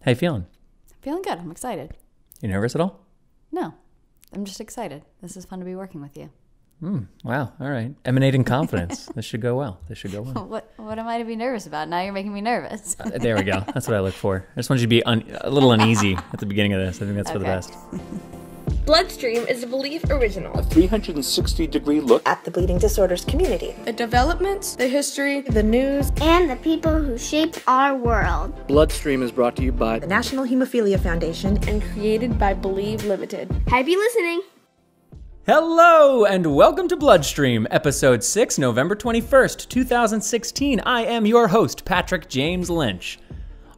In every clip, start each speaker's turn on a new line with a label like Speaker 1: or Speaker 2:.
Speaker 1: How you feeling?
Speaker 2: Feeling good. I'm excited.
Speaker 1: You nervous at all?
Speaker 2: No, I'm just excited. This is fun to be working with you.
Speaker 1: Wow. All right. Emanating confidence. This should go well.
Speaker 2: What am I to be nervous about? Now you're making me nervous.
Speaker 1: There we go. That's what I look for. I just want you to be a little uneasy at the beginning of this. I think that's for the best.
Speaker 3: BloodStream is a Belief original.
Speaker 4: A 360-degree look
Speaker 5: at the bleeding disorders community.
Speaker 3: The developments, the history,
Speaker 5: the news,
Speaker 6: and the people who shaped our world.
Speaker 4: BloodStream is brought to you by
Speaker 5: the National Hemophilia Foundation
Speaker 3: and created by Believe Limited.
Speaker 6: Happy listening.
Speaker 1: Hello, and welcome to BloodStream, Episode 6, November 21st, 2016. I am your host, Patrick James Lynch.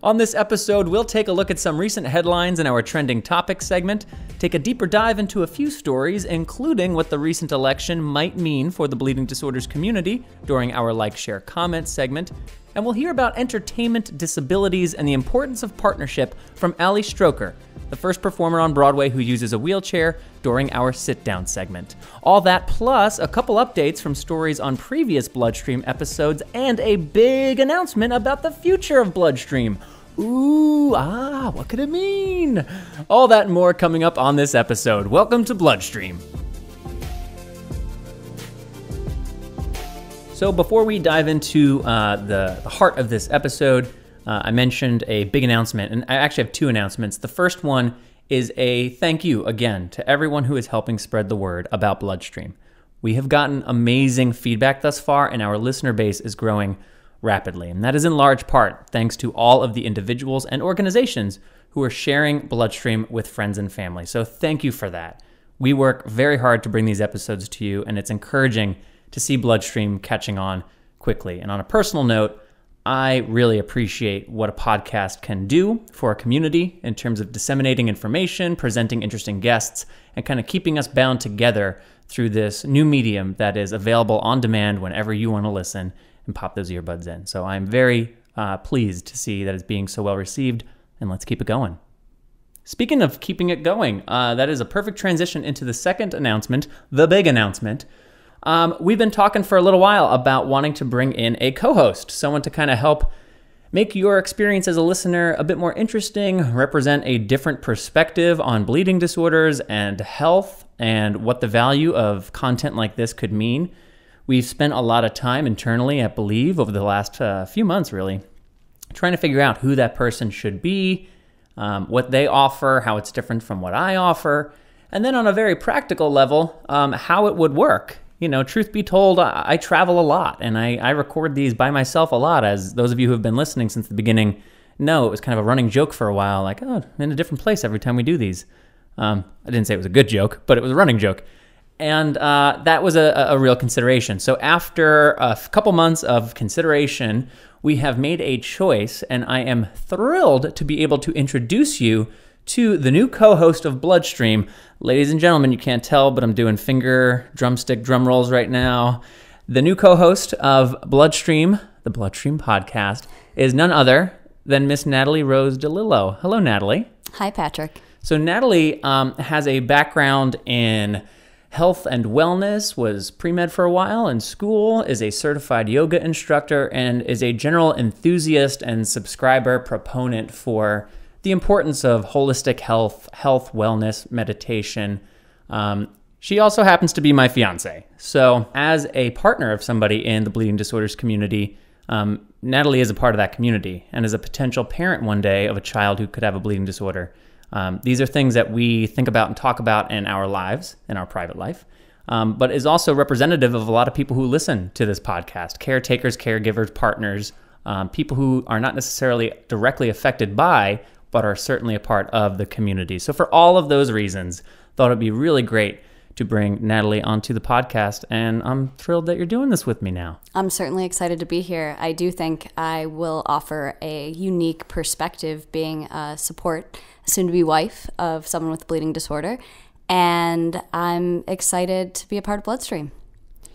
Speaker 1: On this episode, we'll take a look at some recent headlines in our Trending Topics segment, take a deeper dive into a few stories, including what the recent election might mean for the bleeding disorders community during our Like, Share, Comment segment, and we'll hear about entertainment, disabilities, and the importance of partnership from Ali Stroker, the first performer on Broadway who uses a wheelchair during our sit-down segment. All that plus a couple updates from stories on previous BloodStream episodes and a big announcement about the future of BloodStream. What could it mean? All that and more coming up on this episode. Welcome to BloodStream. So before we dive into the heart of this episode, I mentioned a big announcement, and I actually have two announcements. The first one is a thank you again to everyone who is helping spread the word about BloodStream. We have gotten amazing feedback thus far, and our listener base is growing rapidly. And that is in large part thanks to all of the individuals and organizations who are sharing BloodStream with friends and family. So thank you for that. We work very hard to bring these episodes to you, and it's encouraging to see BloodStream catching on quickly. And on a personal note, I really appreciate what a podcast can do for a community in terms of disseminating information, presenting interesting guests, and kind of keeping us bound together through this new medium that is available on demand whenever you want to listen and pop those earbuds in. So I'm very pleased to see that it's being so well received, and let's keep it going. Speaking of keeping it going, that is a perfect transition into the second announcement, the big announcement. We've been talking for a little while about wanting to bring in a co-host, someone to kind of help make your experience as a listener a bit more interesting, represent a different perspective on bleeding disorders and health, and what the value of content like this could mean. We've spent a lot of time internally at Believe over the last few months, really, trying to figure out who that person should be, what they offer, how it's different from what I offer, and then on a very practical level, how it would work. You know, truth be told, I travel a lot, and I record these by myself a lot, as those of you who have been listening since the beginning know. It was kind of a running joke for a while, like, oh, I'm in a different place every time we do these. I didn't say it was a good joke, but it was a running joke. And that was a real consideration. So after a couple months of consideration, we have made a choice, and I am thrilled to be able to introduce you to the new co-host of BloodStream. Ladies and gentlemen, you can't tell, but I'm doing finger drumstick drum rolls right now. The new co-host of BloodStream, the BloodStream podcast, is none other than Miss Natalie Rose DeLillo. Hello, Natalie.
Speaker 2: Hi, Patrick.
Speaker 1: So Natalie has a background in health and wellness, was pre-med for a while in school, is a certified yoga instructor, and is a general enthusiast and subscriber proponent for the importance of holistic health, wellness, meditation. She also happens to be my fiance. So as a partner of somebody in the bleeding disorders community, Natalie is a part of that community and is a potential parent one day of a child who could have a bleeding disorder. These are things that we think about and talk about in our lives, in our private life, but is also representative of a lot of people who listen to this podcast: caretakers, caregivers, partners, people who are not necessarily directly affected by, but are certainly a part of the community. So for all of those reasons, thought it'd be really great to bring Natalie onto the podcast, and I'm thrilled that you're doing this with me now.
Speaker 2: I'm certainly excited to be here. I do think I will offer a unique perspective, being a soon-to-be wife of someone with a bleeding disorder, and I'm excited to be a part of BloodStream.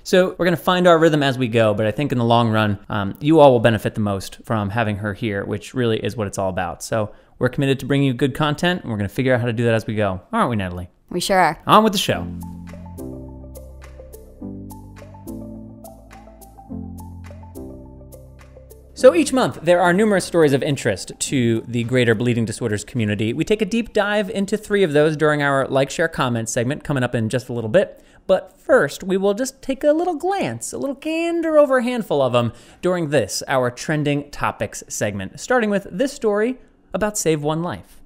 Speaker 1: So we're going to find our rhythm as we go, but I think in the long run, you all will benefit the most from having her here, which really is what it's all about. So we're committed to bringing you good content, and we're going to figure out how to do that as we go. Aren't we, Natalie?
Speaker 2: We sure are.
Speaker 1: On with the show. So each month, there are numerous stories of interest to the greater bleeding disorders community. We take a deep dive into 3 of those during our Like, Share, Comment segment coming up in just a little bit. But first, we will just take a little glance, a little gander over a handful of them during this, our Trending Topics segment, starting with this story about Save One Life.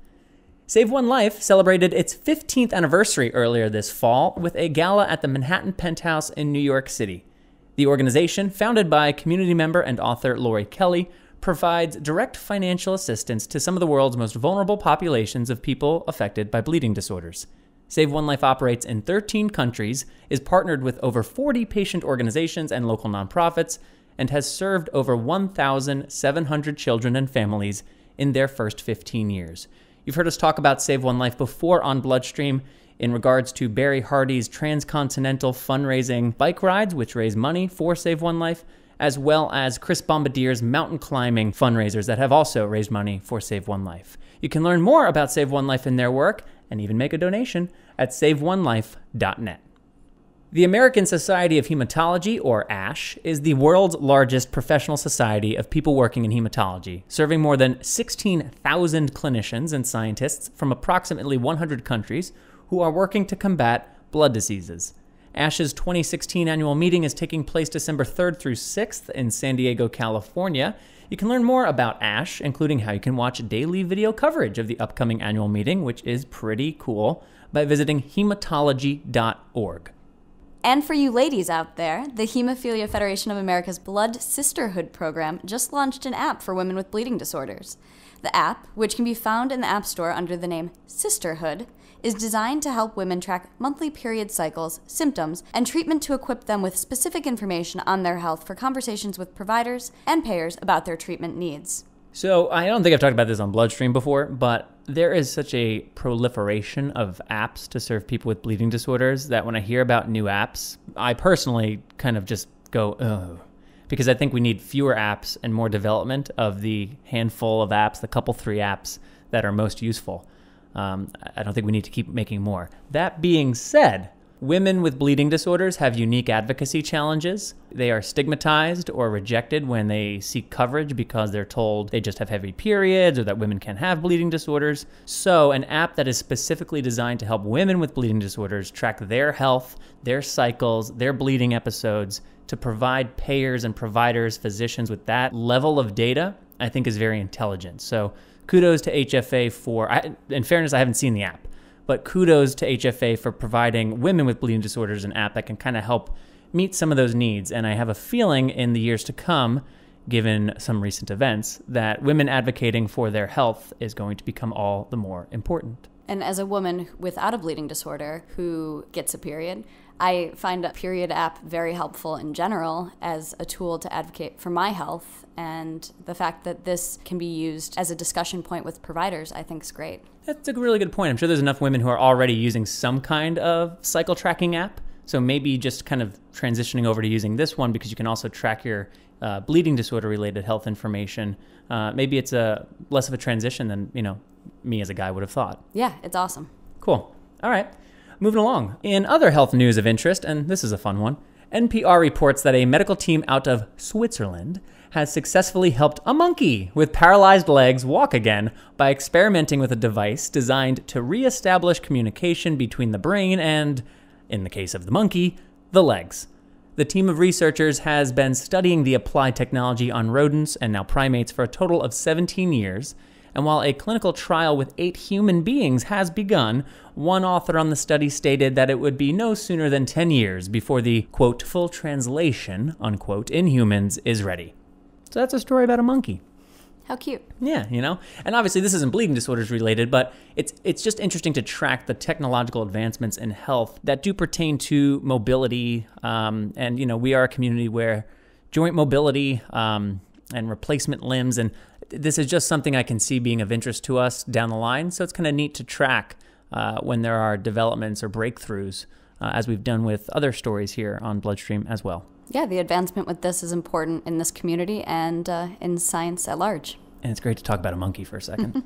Speaker 1: Save One Life celebrated its 15th anniversary earlier this fall with a gala at the Manhattan Penthouse in New York City. The organization, founded by community member and author Lori Kelly, provides direct financial assistance to some of the world's most vulnerable populations of people affected by bleeding disorders. Save One Life operates in 13 countries, is partnered with over 40 patient organizations and local nonprofits, and has served over 1,700 children and families in their first 15 years. You've heard us talk about Save One Life before on BloodStream in regards to Barry Hardy's transcontinental fundraising bike rides, which raise money for Save One Life, as well as Chris Bombadier's mountain climbing fundraisers that have also raised money for Save One Life. You can learn more about Save One Life and their work, and even make a donation at saveonelife.net. The American Society of Hematology, or ASH, is the world's largest professional society of people working in hematology, serving more than 16,000 clinicians and scientists from approximately 100 countries who are working to combat blood diseases. ASH's 2016 annual meeting is taking place December 3rd through 6th in San Diego, California. You can learn more about ASH, including how you can watch daily video coverage of the upcoming annual meeting, which is pretty cool, by visiting hematology.org.
Speaker 2: And for you ladies out there, the Hemophilia Federation of America's Blood Sisterhood program just launched an app for women with bleeding disorders. The app, which can be found in the App Store under the name Sisterhood, is designed to help women track monthly period cycles, symptoms, and treatment to equip them with specific information on their health for conversations with providers and payers about their treatment needs.
Speaker 1: So I don't think I've talked about this on BloodStream before, but there is such a proliferation of apps to serve people with bleeding disorders that when I hear about new apps, I personally kind of just go, ugh. Because I think we need fewer apps and more development of the handful of apps, the couple 3 apps that are most useful. I don't think we need to keep making more. That being said, women with bleeding disorders have unique advocacy challenges. They are stigmatized or rejected when they seek coverage because they're told they just have heavy periods or that women can have bleeding disorders. So an app that is specifically designed to help women with bleeding disorders track their health, their cycles, their bleeding episodes, to provide payers and providers, physicians with that level of data, I think is very intelligent. So kudos to HFA for, in fairness, I haven't seen the app, but kudos to HFA for providing women with bleeding disorders an app that can kind of help meet some of those needs. And I have a feeling in the years to come, given some recent events, that women advocating for their health is going to become all the more important.
Speaker 2: And as a woman without a bleeding disorder who gets a period, I find a period app very helpful in general as a tool to advocate for my health, and the fact that this can be used as a discussion point with providers, I think is great.
Speaker 1: That's a really good point. I'm sure there's enough women who are already using some kind of cycle tracking app, so maybe just kind of transitioning over to using this one because you can also track your bleeding disorder related health information. Maybe it's a less of a transition than, me as a guy would have thought.
Speaker 2: Yeah, it's awesome.
Speaker 1: Cool. All right. Moving along. In other health news of interest, and this is a fun one, NPR reports that a medical team out of Switzerland has successfully helped a monkey with paralyzed legs walk again by experimenting with a device designed to reestablish communication between the brain and, in the case of the monkey, the legs. The team of researchers has been studying the applied technology on rodents and now primates for a total of 17 years. And while a clinical trial with 8 human beings has begun, one author on the study stated that it would be no sooner than 10 years before the, quote, full translation, unquote, in humans is ready. So that's a story about a monkey.
Speaker 2: How cute.
Speaker 1: Yeah, And obviously this isn't bleeding disorders related, but it's just interesting to track the technological advancements in health that do pertain to mobility. And we are a community where joint mobility and replacement limbs, and this is just something I can see being of interest to us down the line. So it's kind of neat to track when there are developments or breakthroughs, as we've done with other stories here on BloodStream as well.
Speaker 2: Yeah, the advancement with this is important in this community and in science at large.
Speaker 1: And it's great to talk about a monkey for a second.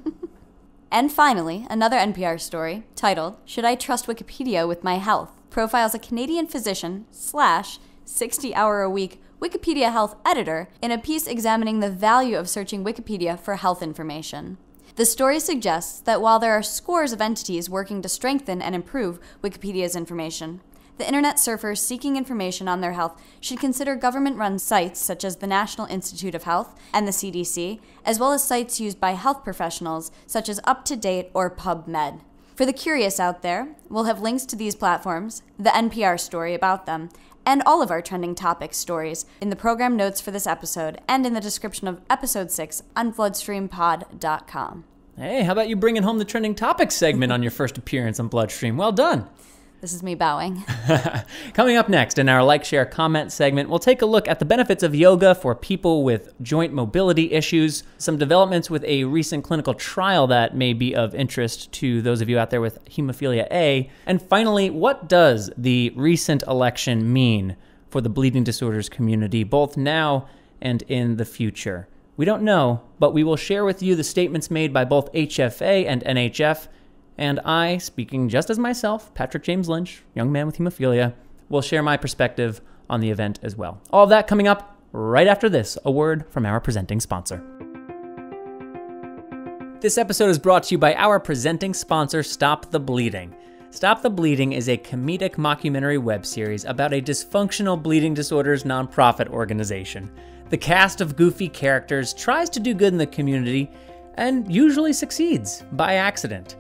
Speaker 2: And finally, another NPR story titled, "Should I Trust Wikipedia with My Health?" profiles a Canadian physician / 60-hour-a-week Wikipedia Health Editor, in a piece examining the value of searching Wikipedia for health information. The story suggests that while there are scores of entities working to strengthen and improve Wikipedia's information, the internet surfers seeking information on their health should consider government-run sites such as the National Institute of Health and the CDC, as well as sites used by health professionals such as UpToDate or PubMed. For the curious out there, we'll have links to these platforms, the NPR story about them, and all of our trending topics stories in the program notes for this episode and in the description of episode 6 on BloodStreamPod.com.
Speaker 1: Hey, how about you bringing home the trending topics segment on your first appearance on BloodStream? Well done.
Speaker 2: This is me bowing.
Speaker 1: Coming up next in our Like, Share, Comment segment, we'll take a look at the benefits of yoga for people with joint mobility issues, some developments with a recent clinical trial that may be of interest to those of you out there with hemophilia A, and finally, what does the recent election mean for the bleeding disorders community, both now and in the future? We don't know, but we will share with you the statements made by both HFA and NHF. And I, speaking just as myself, Patrick James Lynch, young man with hemophilia, will share my perspective on the event as well. All of that coming up right after this, a word from our presenting sponsor. This episode is brought to you by our presenting sponsor, Stop the Bleeding. Stop the Bleeding is a comedic mockumentary web series about a dysfunctional bleeding disorders nonprofit organization. The cast of goofy characters tries to do good in the community and usually succeeds by accident.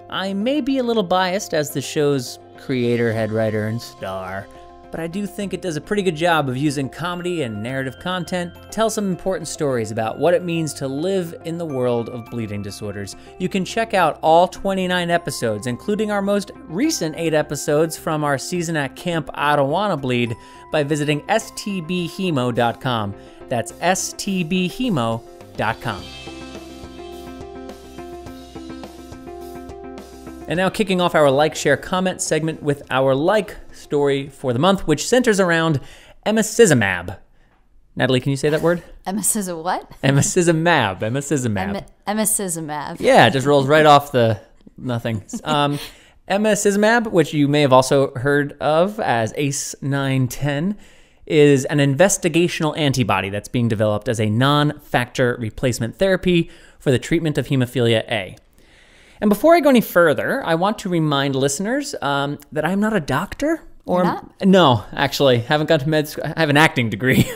Speaker 1: I may be a little biased as the show's creator, head writer, and star, but I do think it does a pretty good job of using comedy and narrative content to tell some important stories about what it means to live in the world of bleeding disorders. You can check out all 29 episodes, including our most recent 8 episodes from our season at Camp I Don't Wanna Bleed, by visiting stbhemo.com. That's stbhemo.com. And now kicking off our Like, Share, Comment segment with our Like story for the month, which centers around emicizumab. Natalie, can you say that word?
Speaker 2: Emicizumab what?
Speaker 1: Emicizumab.
Speaker 2: Emicizumab.
Speaker 1: Yeah, it just rolls right off the nothing. Emicizumab, which you may have also heard of as ACE910, is an investigational antibody that's being developed as a non-factor replacement therapy for the treatment of hemophilia A. And before I go any further, I want to remind listeners that I'm not a doctor.
Speaker 2: You're not?
Speaker 1: No, actually, haven't gone to med school. I have an acting degree.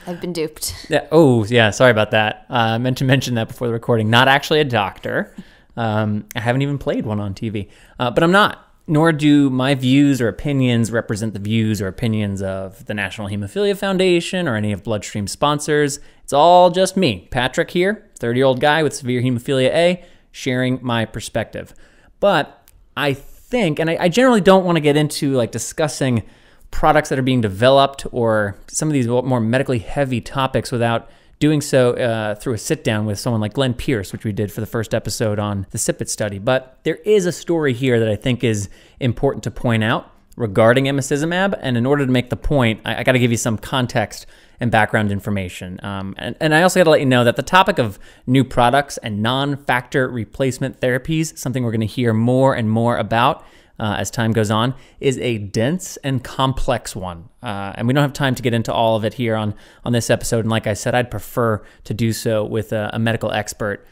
Speaker 2: I've been duped.
Speaker 1: Yeah, sorry about that. I meant to mention that before the recording. Not actually a doctor. I haven't even played one on TV. But I'm not. Nor do my views or opinions represent the views or opinions of the National Hemophilia Foundation or any of BloodStream's sponsors. It's all just me, Patrick here, 30-year-old guy with severe hemophilia A, sharing my perspective. But I think, and I generally don't want to get into like discussing products that are being developed or some of these more medically heavy topics without doing so through a sit down with someone like Glenn Pierce, which we did for the first episode on the SIPET study. But there is a story here that I think is important to point out regarding emicizumab. And in order to make the point, I got to give you some context and background information. And I also got to let you know that the topic of new products and non-factor replacement therapies, something we're going to hear more and more about as time goes on, is a dense and complex one. And we don't have time to get into all of it here on this episode. And like I said, I'd prefer to do so with a medical expert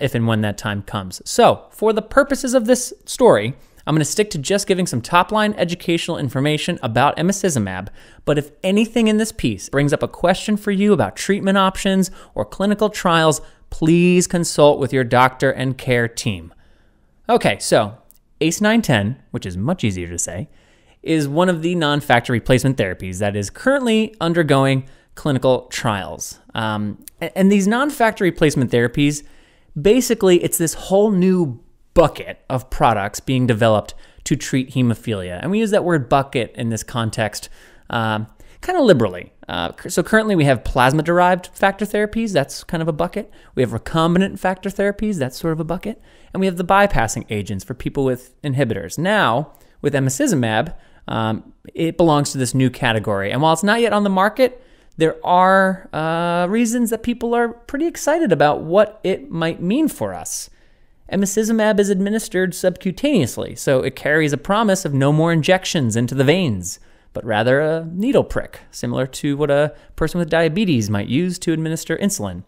Speaker 1: if and when that time comes. So for the purposes of this story, I'm going to stick to just giving some top-line educational information about emicizumab, but if anything in this piece brings up a question for you about treatment options or clinical trials, please consult with your doctor and care team. Okay, so ACE910, which is much easier to say, is one of the non-factor replacement therapies that is currently undergoing clinical trials. And these non-factor replacement therapies, basically, it's this whole new bucket of products being developed to treat hemophilia. And we use that word bucket in this context kind of liberally. So currently we have plasma-derived factor therapies. That's kind of a bucket. We have recombinant factor therapies. That's sort of a bucket. And we have the bypassing agents for people with inhibitors. Now, with emicizumab, it belongs to this new category. And while it's not yet on the market, there are reasons that people are pretty excited about what it might mean for us. Emicizumab is administered subcutaneously, so it carries a promise of no more injections into the veins, but rather a needle prick, similar to what a person with diabetes might use to administer insulin.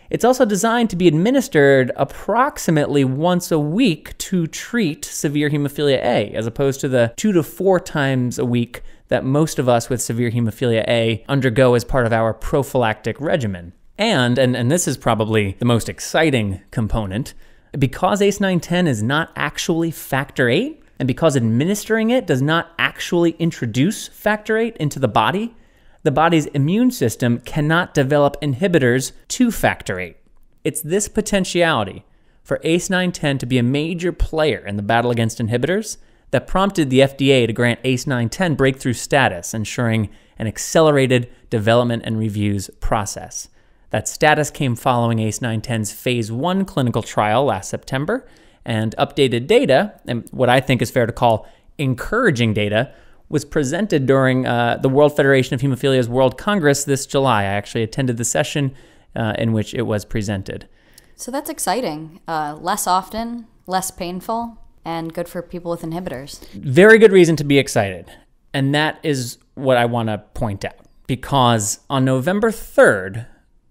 Speaker 1: It's also designed to be administered approximately once a week to treat severe hemophilia A, as opposed to the 2 to 4 times a week that most of us with severe hemophilia A undergo as part of our prophylactic regimen. And this is probably the most exciting component, because ACE910 is not actually factor VIII, and because administering it does not actually introduce factor VIII into the body's immune system cannot develop inhibitors to factor VIII. It's this potentiality for ACE910 to be a major player in the battle against inhibitors that prompted the FDA to grant ACE910 breakthrough status, ensuring an accelerated development and reviews process. That status came following ACE910's phase 1 clinical trial last September, and updated data, and what I think is fair to call encouraging data, was presented during the World Federation of Hemophilia's World Congress this July. I actually attended the session in which it was presented.
Speaker 2: So that's exciting. Less often, less painful, and good for people with inhibitors.
Speaker 1: Very good reason to be excited. And that is what I want to point out. Because on November 3rd,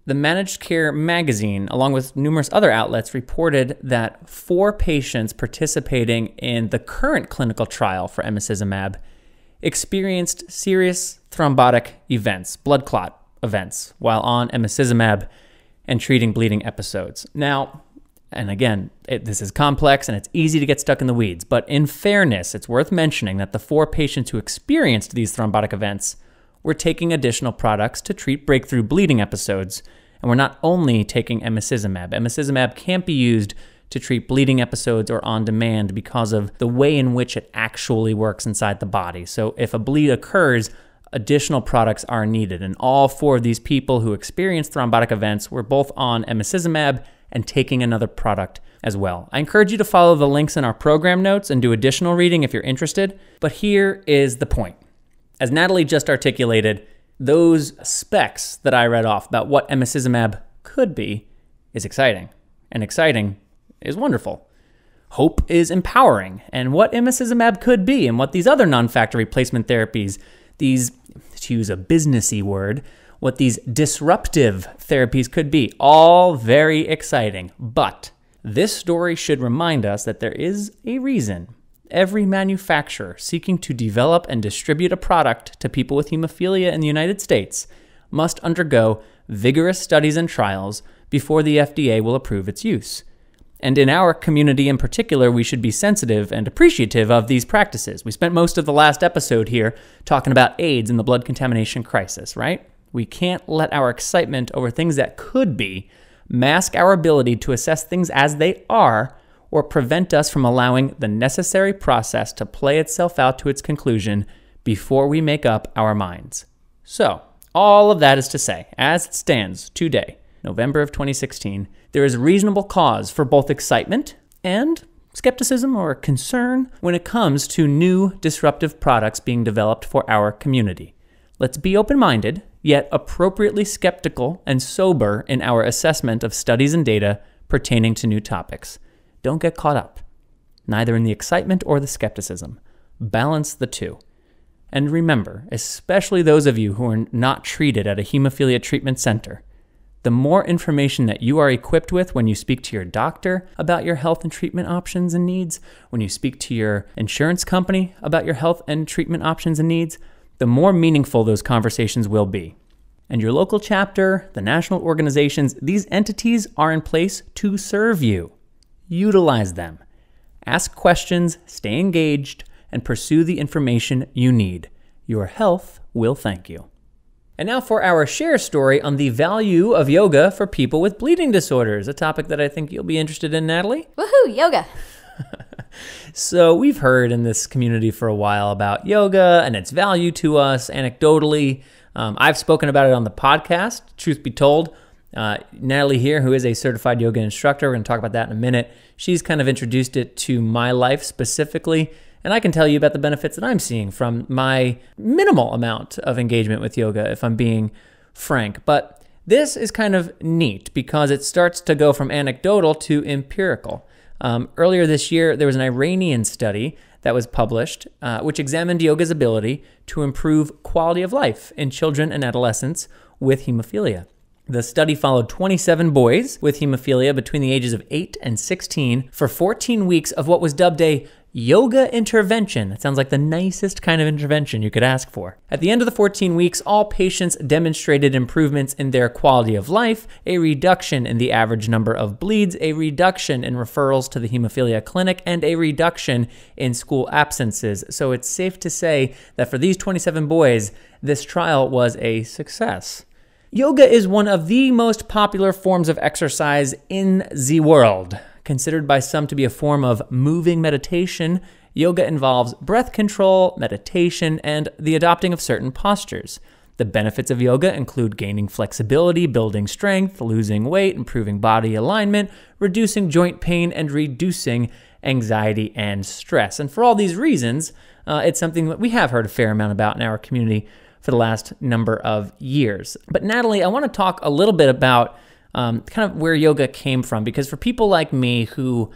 Speaker 1: the Managed Care magazine, along with numerous other outlets, reported that 4 patients participating in the current clinical trial for emicizumab experienced serious thrombotic events, blood clot events, while on emicizumab and treating bleeding episodes. Now, and again, this is complex and it's easy to get stuck in the weeds, but in fairness, it's worth mentioning that the 4 patients who experienced these thrombotic events were taking additional products to treat breakthrough bleeding episodes, and we're not only taking emicizumab. Emicizumab can't be used to treat bleeding episodes or on demand because of the way in which it actually works inside the body. So if a bleed occurs, additional products are needed. And all 4 of these people who experienced thrombotic events were both on emicizumab and taking another product as well. I encourage you to follow the links in our program notes and do additional reading if you're interested. But here is the point. As Natalie just articulated, those specs that I read off about what emicizumab could be is exciting. And exciting is wonderful. Hope is empowering. And what emicizumab could be and what these other non-factor replacement therapies, these, to use a businessy word, what these disruptive therapies could be, all very exciting. But this story should remind us that there is a reason every manufacturer seeking to develop and distribute a product to people with hemophilia in the United States must undergo vigorous studies and trials before the FDA will approve its use. And in our community in particular, we should be sensitive and appreciative of these practices. We spent most of the last episode here talking about AIDS and the blood contamination crisis, right? We can't let our excitement over things that could be mask our ability to assess things as they are or prevent us from allowing the necessary process to play itself out to its conclusion before we make up our minds. So, all of that is to say, as it stands today, November of 2016, there is reasonable cause for both excitement and skepticism or concern when it comes to new disruptive products being developed for our community. Let's be open-minded, yet appropriately skeptical and sober in our assessment of studies and data pertaining to new topics. Don't get caught up, neither in the excitement or the skepticism. Balance the two. And remember, especially those of you who are not treated at a hemophilia treatment center, the more information that you are equipped with when you speak to your doctor about your health and treatment options and needs, when you speak to your insurance company about your health and treatment options and needs, the more meaningful those conversations will be. And your local chapter, the national organizations, these entities are in place to serve you. Utilize them. Ask questions, stay engaged, and pursue the information you need. Your health will thank you. And now for our share story on the value of yoga for people with bleeding disorders, a topic that I think you'll be interested in, Natalie.
Speaker 2: Woohoo, yoga.
Speaker 1: So we've heard in this community for a while about yoga and its value to us anecdotally. I've spoken about it on the podcast, truth be told. Natalie here, who is a certified yoga instructor, we're going to talk about that in a minute. She's kind of introduced it to my life specifically. And I can tell you about the benefits that I'm seeing from my minimal amount of engagement with yoga, if I'm being frank. But this is kind of neat because it starts to go from anecdotal to empirical. Earlier this year, there was an Iranian study that was published, which examined yoga's ability to improve quality of life in children and adolescents with hemophilia. The study followed 27 boys with hemophilia between the ages of 8 and 16 for 14 weeks of what was dubbed a yoga intervention. It sounds like the nicest kind of intervention you could ask for. At the end of the 14 weeks, all patients demonstrated improvements in their quality of life, a reduction in the average number of bleeds, a reduction in referrals to the hemophilia clinic, and a reduction in school absences. So it's safe to say that for these 27 boys, this trial was a success. Yoga is one of the most popular forms of exercise in the world. Considered by some to be a form of moving meditation, yoga involves breath control, meditation, and the adopting of certain postures. The benefits of yoga include gaining flexibility, building strength, losing weight, improving body alignment, reducing joint pain, and reducing anxiety and stress. And for all these reasons, it's something that we have heard a fair amount about in our community for the last number of years. But Natalie, I want to talk a little bit about kind of where yoga came from, because for people like me who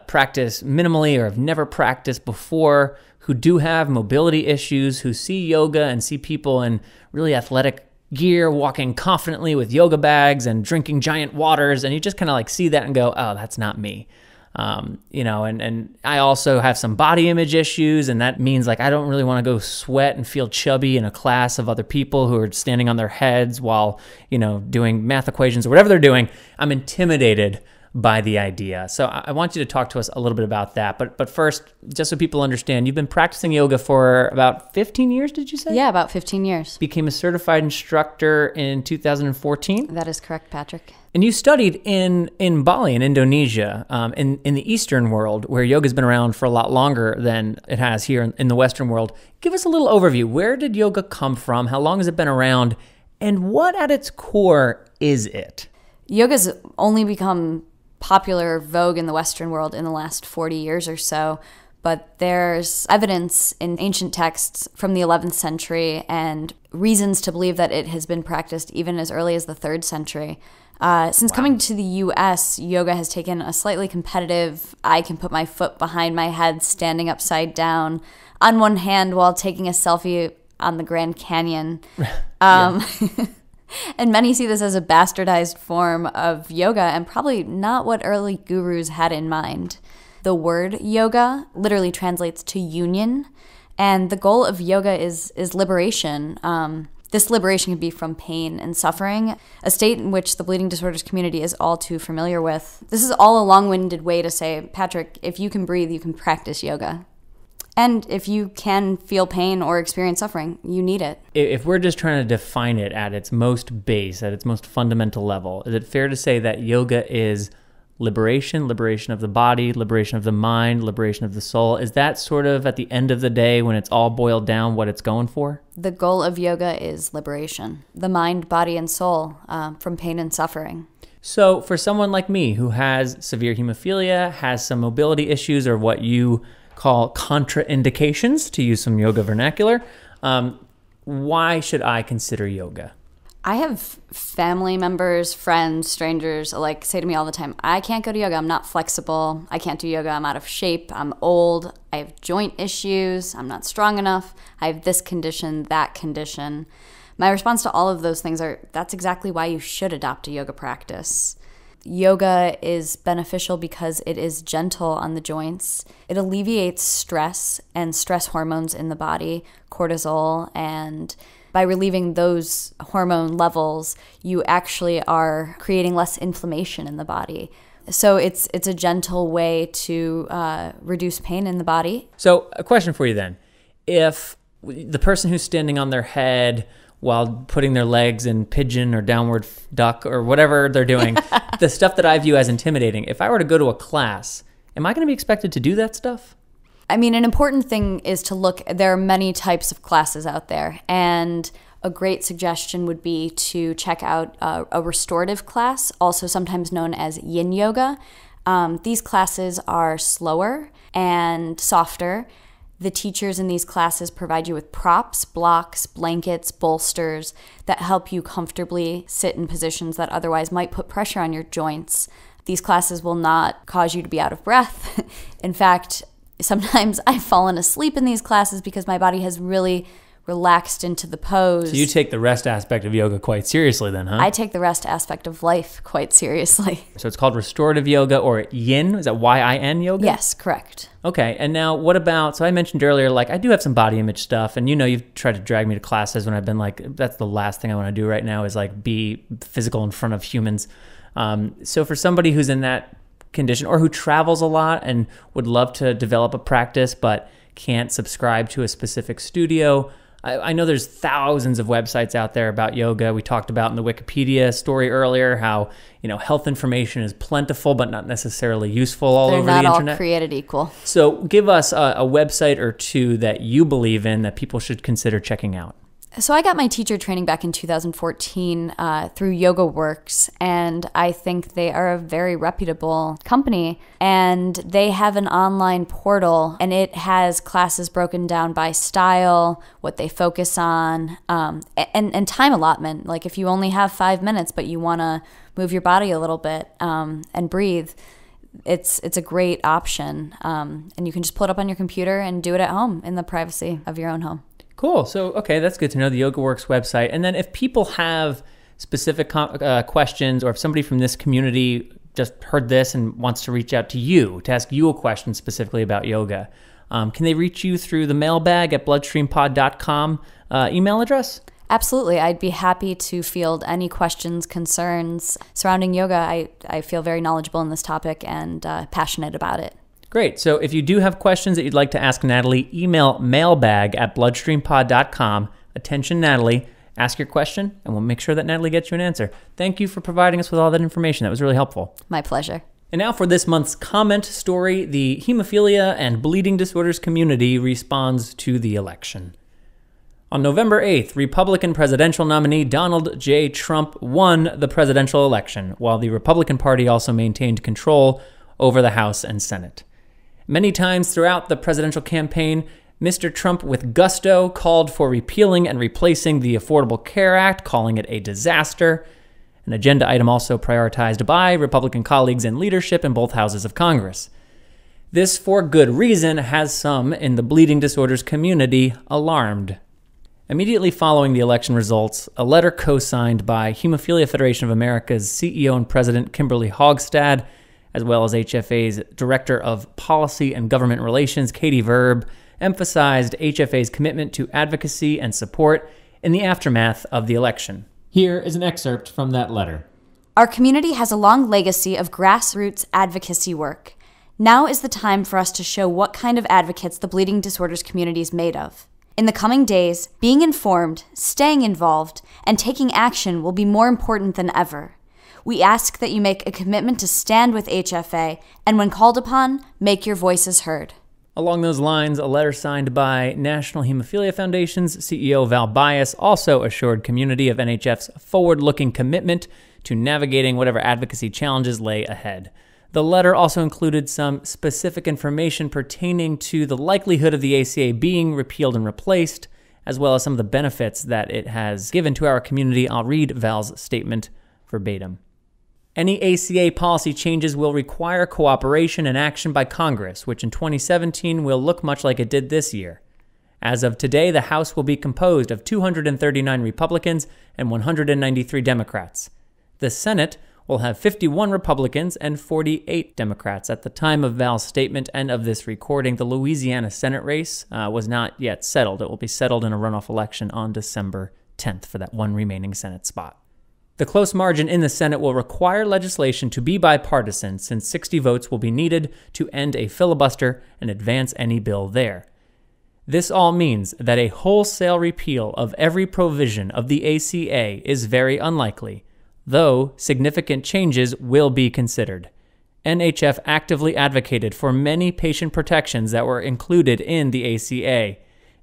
Speaker 1: practice minimally or have never practiced before, who do have mobility issues, who see yoga and see people in really athletic gear walking confidently with yoga bags and drinking giant waters, and you just kind of like see that and go, oh, that's not me. And I also have some body image issues, and that means like I don't really want to go sweat and feel chubby in a class of other people who are standing on their heads while, doing math equations or whatever they're doing. I'm intimidated by the idea. So I want you to talk to us a little bit about that. But first, just so people understand, you've been practicing yoga for about 15 years, did you say?
Speaker 2: Yeah, about 15 years.
Speaker 1: Became a certified instructor in 2014?
Speaker 2: That is correct, Patrick.
Speaker 1: And you studied in Bali, in Indonesia, in the Eastern world, where yoga's been around for a lot longer than it has here in the Western world. Give us a little overview. Where did yoga come from? How long has it been around? And what at its core is it? Yoga's
Speaker 2: only become popular vogue in the Western world in the last 40 years or so, but there's evidence in ancient texts from the 11th century and reasons to believe that it has been practiced even as early as the 3rd century. Since coming to the U.S., yoga has taken a slightly competitive, I can put my foot behind my head standing upside down on one hand while taking a selfie on the Grand Canyon. And many see this as a bastardized form of yoga and probably not what early gurus had in mind. The word yoga literally translates to union, and the goal of yoga is liberation. This liberation can be from pain and suffering, a state in which the bleeding disorders community is all too familiar with. This is all a long-winded way to say, Patrick, if you can breathe, you can practice yoga. And if you can feel pain or experience suffering, you need it.
Speaker 1: If we're just trying to define it at its most base, at its most fundamental level, is it fair to say that yoga is liberation of the body, liberation of the mind, liberation of the soul? Is that sort of at the end of the day, when it's all boiled down, what it's going for?
Speaker 2: The goal of yoga is liberation, the mind, body, and soul from pain and suffering.
Speaker 1: So for someone like me who has severe hemophilia, has some mobility issues, or what you call contraindications, to use some yoga vernacular, why should I consider yoga?
Speaker 2: I have family members, friends, strangers alike say to me all the time, I can't go to yoga, I'm not flexible, I can't do yoga, I'm out of shape, I'm old, I have joint issues, I'm not strong enough, I have this condition, that condition. My response to all of those things are, that's exactly why you should adopt a yoga practice. Yoga is beneficial because it is gentle on the joints. It alleviates stress and stress hormones in the body, cortisol, and by relieving those hormone levels, you actually are creating less inflammation in the body. So it's a gentle way to reduce pain in the body.
Speaker 1: So a question for you then. If the person who's standing on their head while putting their legs in pigeon or downward duck or whatever they're doing, the stuff that I view as intimidating, if I were to go to a class, am I going to be expected to do that stuff?
Speaker 2: I mean, an important thing is to look, there are many types of classes out there, and a great suggestion would be to check out a restorative class, also sometimes known as yin yoga. These classes are slower and softer. The teachers in these classes provide you with props, blocks, blankets, bolsters that help you comfortably sit in positions that otherwise might put pressure on your joints. These classes will not cause you to be out of breath. In fact, sometimes I've fallen asleep in these classes because my body has really relaxed into the pose.
Speaker 1: So you take the rest aspect of yoga quite seriously then, huh?
Speaker 2: I take the rest aspect of life quite seriously.
Speaker 1: So it's called restorative yoga, or yin. Is that Y-I-N yoga?
Speaker 2: Yes, correct.
Speaker 1: Okay, and now what about, so I mentioned earlier, like I do have some body image stuff, and you've tried to drag me to classes when I've been like, that's the last thing I want to do right now is like be physical in front of humans. So for somebody who's in that condition or who travels a lot and would love to develop a practice but can't subscribe to a specific studio, I know there's thousands of websites out there about yoga. We talked about in the Wikipedia story earlier how, health information is plentiful but not necessarily useful all over the internet.
Speaker 2: They're not all created equal.
Speaker 1: So give us a website or two that you believe in that people should consider checking out.
Speaker 2: So I got my teacher training back in 2014 through YogaWorks, and I think they are a very reputable company. And they have an online portal, and it has classes broken down by style, what they focus on, and time allotment. Like if you only have 5 minutes, but you want to move your body a little bit and breathe, it's a great option. And you can just pull it up on your computer and do it at home in the privacy of your own home.
Speaker 1: Cool. So, okay, that's good to know, the YogaWorks website. And then if people have specific questions, or if somebody from this community just heard this and wants to reach out to you to ask you a question specifically about yoga, can they reach you through the mailbag at bloodstreampod.com email address?
Speaker 2: Absolutely. I'd be happy to field any questions, concerns surrounding yoga. I feel very knowledgeable in this topic and passionate about it.
Speaker 1: Great. So if you do have questions that you'd like to ask Natalie, email mailbag at bloodstreampod.com. Attention, Natalie. Ask your question, and we'll make sure that Natalie gets you an answer. Thank you for providing us with all that information. That was really helpful.
Speaker 2: My pleasure.
Speaker 1: And now for this month's comment story, the hemophilia and bleeding disorders community responds to the election. On November 8th, Republican presidential nominee Donald J. Trump won the presidential election, while the Republican Party also maintained control over the House and Senate. Many times throughout the presidential campaign, Mr. Trump with gusto called for repealing and replacing the Affordable Care Act, calling it a disaster, an agenda item also prioritized by Republican colleagues in leadership in both houses of Congress. This, for good reason, has some in the bleeding disorders community alarmed. Immediately following the election results, a letter co-signed by Hemophilia Federation of America's CEO and President Kimberly Hogstad, as well as HFA's Director of Policy and Government Relations, Katie Verb, emphasized HFA's commitment to advocacy and support in the aftermath of the election. Here is an excerpt from that letter.
Speaker 2: Our community has a long legacy of grassroots advocacy work. Now is the time for us to show what kind of advocates the bleeding disorders community is made of. In the coming days, being informed, staying involved, and taking action will be more important than ever. We ask that you make a commitment to stand with HFA, and when called upon, make your voices heard.
Speaker 1: Along those lines, a letter signed by National Hemophilia Foundation's CEO Val Bias also assured community of NHF's forward-looking commitment to navigating whatever advocacy challenges lay ahead. The letter also included some specific information pertaining to the likelihood of the ACA being repealed and replaced, as well as some of the benefits that it has given to our community. I'll read Val's statement verbatim. Any ACA policy changes will require cooperation and action by Congress, which in 2017 will look much like it did this year. As of today, the House will be composed of 239 Republicans and 193 Democrats. The Senate will have 51 Republicans and 48 Democrats. At the time of Val's statement and of this recording, the Louisiana Senate race was not yet settled. It will be settled in a runoff election on December 10th for that one remaining Senate spot. The close margin in the Senate will require legislation to be bipartisan, since 60 votes will be needed to end a filibuster and advance any bill there. This all means that a wholesale repeal of every provision of the ACA is very unlikely, though significant changes will be considered. NHF actively advocated for many patient protections that were included in the ACA,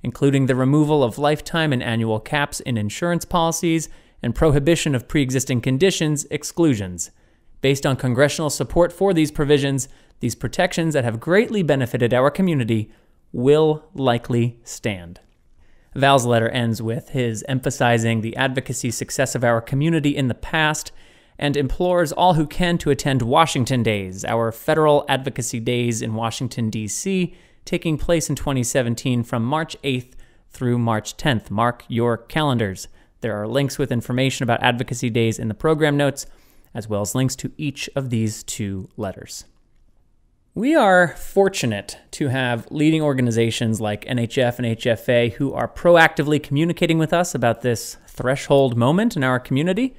Speaker 1: including the removal of lifetime and annual caps in insurance policies and prohibition of pre-existing conditions exclusions. Based on congressional support for these provisions, these protections that have greatly benefited our community will likely stand. Val's letter ends with his emphasizing the advocacy success of our community in the past and implores all who can to attend Washington Days, our federal advocacy days in Washington, D.C., taking place in 2017 from March 8th through March 10th. Mark your calendars. There are links with information about advocacy days in the program notes, as well as links to each of these 2 letters. We are fortunate to have leading organizations like NHF and HFA who are proactively communicating with us about this threshold moment in our community